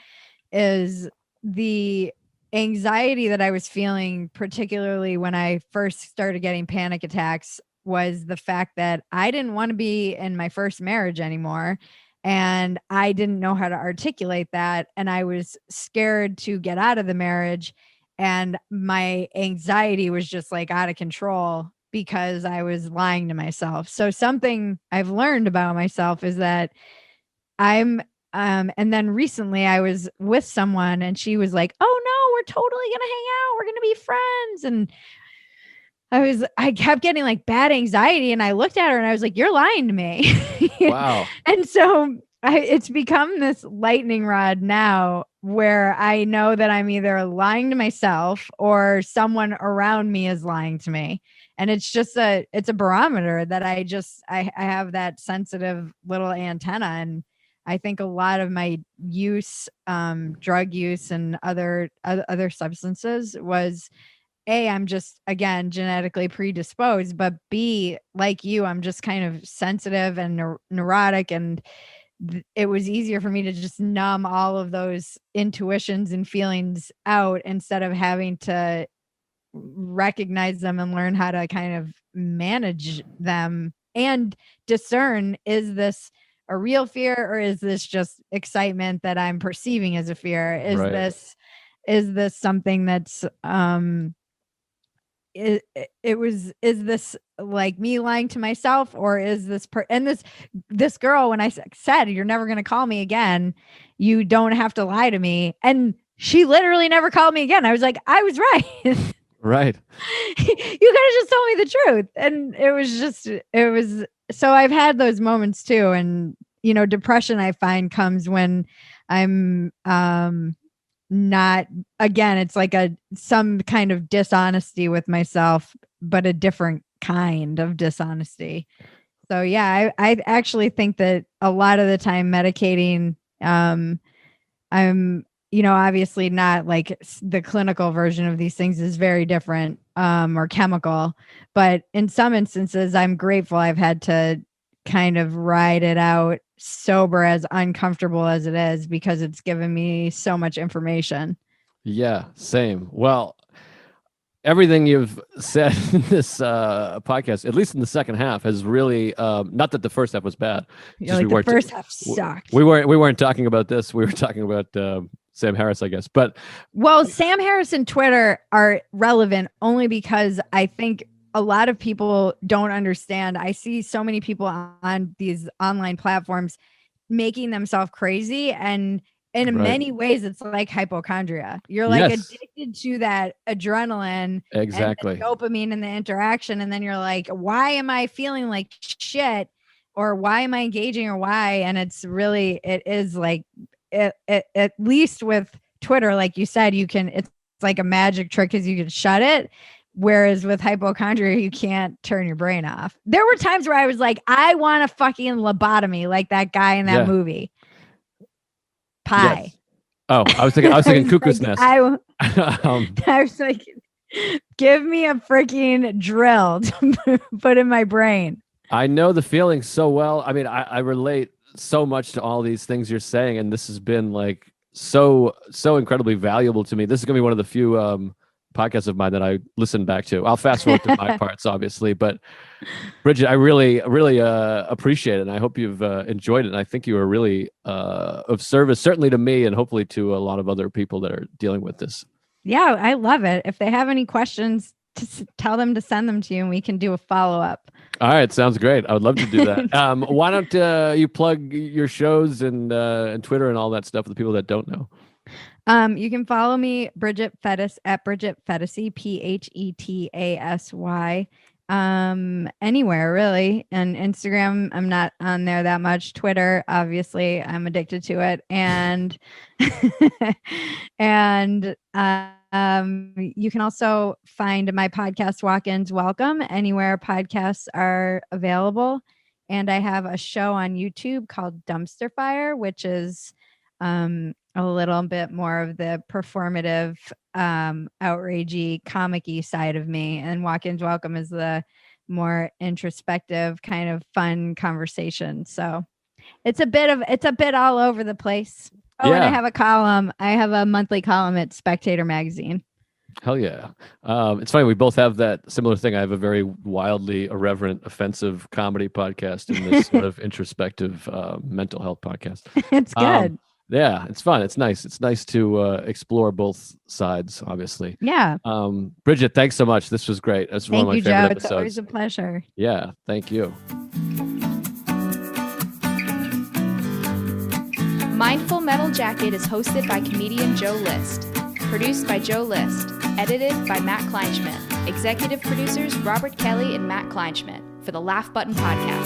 is the anxiety that I was feeling, particularly when I first started getting panic attacks, was the fact that I didn't want to be in my first marriage anymore. And I didn't know how to articulate that. And I was scared to get out of the marriage. And my anxiety was just like out of control because I was lying to myself. So something I've learned about myself is that and then recently I was with someone and she was like, oh no, we're totally going to hang out. We're going to be friends. And I kept getting like bad anxiety, and I looked at her and I was like, you're lying to me.
Wow.
And so it's become this lightning rod now, where I know that I'm either lying to myself or someone around me is lying to me. And it's just it's a barometer that I have that sensitive little antenna. And I think a lot of my use, drug use and other substances was A, I'm just, again, genetically predisposed, but B, like you, I'm just kind of sensitive and neurotic, and it was easier for me to just numb all of those intuitions and feelings out instead of having to recognize them and learn how to kind of manage them and discern, is this a real fear or is this just excitement that I'm perceiving as a fear? Is this something that's is this like me lying to myself, or is this and this girl, when I said you're never going to call me again, you don't have to lie to me, and she literally never called me again. I was like, I was right.
Right.
You could have just told me the truth. And it was so I've had those moments too. And depression, I find, comes when I'm not, again, it's like some kind of dishonesty with myself, but a different kind of dishonesty. So yeah, I actually think that a lot of the time medicating, I'm obviously not like the clinical version of these things is very different, or chemical, but in some instances I'm grateful I've had to kind of ride it out sober, as uncomfortable as it is, because it's given me so much information.
Yeah, same. Well, everything you've said in this podcast, at least in the second half, has really not that the first half was bad.
Like the first half sucked.
We weren't talking about this. We were talking about Sam Harris, I guess. But
Sam Harris and Twitter are relevant only because I think a lot of people don't understand. I see so many people on these online platforms making themselves crazy, and in many ways it's like hypochondria. You're like addicted to that adrenaline,
exactly,
and the dopamine and the interaction, and then you're like, why am I feeling like shit, or why am I engaging, or why? And it is like it at least with Twitter, like you said, it's like a magic trick because you can shut it. Whereas with hypochondria, you can't turn your brain off. There were times where I was like, I want a fucking lobotomy, like that guy in that movie. Pie.
Yes. Oh, I was thinking Cuckoo's Nest.
I was like, give me a freaking drill to put in my brain.
I know the feeling so well. I mean, I relate so much to all these things you're saying, and this has been like so incredibly valuable to me. This is gonna be one of the few podcasts of mine that I listen back to. I'll fast forward to my parts, obviously, but Bridget, I really appreciate it, and I hope you've enjoyed it. And I think you were really of service, certainly to me, and hopefully to a lot of other people that are dealing with this.
Yeah, I love it. If they have any questions, just tell them to send them to you, and we can do a follow-up.
All right, sounds great. I would love to do that. Why don't you plug your shows and Twitter and all that stuff for the people that don't know?
You can follow me, Bridget Phetasy, at Bridget Phetasy, Phetasy. Anywhere really. And Instagram, I'm not on there that much. Twitter, obviously, I'm addicted to it. And you can also find my podcast, Walk-Ins Welcome, anywhere podcasts are available. And I have a show on YouTube called Dumpster Fire, which is a little bit more of the performative, outragey, comic-y side of me. And Walk-Ins Welcome is the more introspective, kind of fun conversation. So it's a bit all over the place. Oh, yeah. And I have a column. I have a monthly column at Spectator magazine.
Hell yeah. It's funny. We both have that similar thing. I have a very wildly irreverent, offensive comedy podcast and this sort of introspective mental health podcast.
It's good.
Yeah, it's fun. It's nice. It's nice to explore both sides, obviously.
Yeah.
Bridget, thanks so much. This was great. That's one of my favorite episodes.
It's always a pleasure.
Yeah, thank you.
Mindful Metal Jacket is hosted by comedian Joe List. Produced by Joe List. Edited by Matt Kleinschmidt. Executive producers Robert Kelly and Matt Kleinschmidt for the Laugh Button Podcast.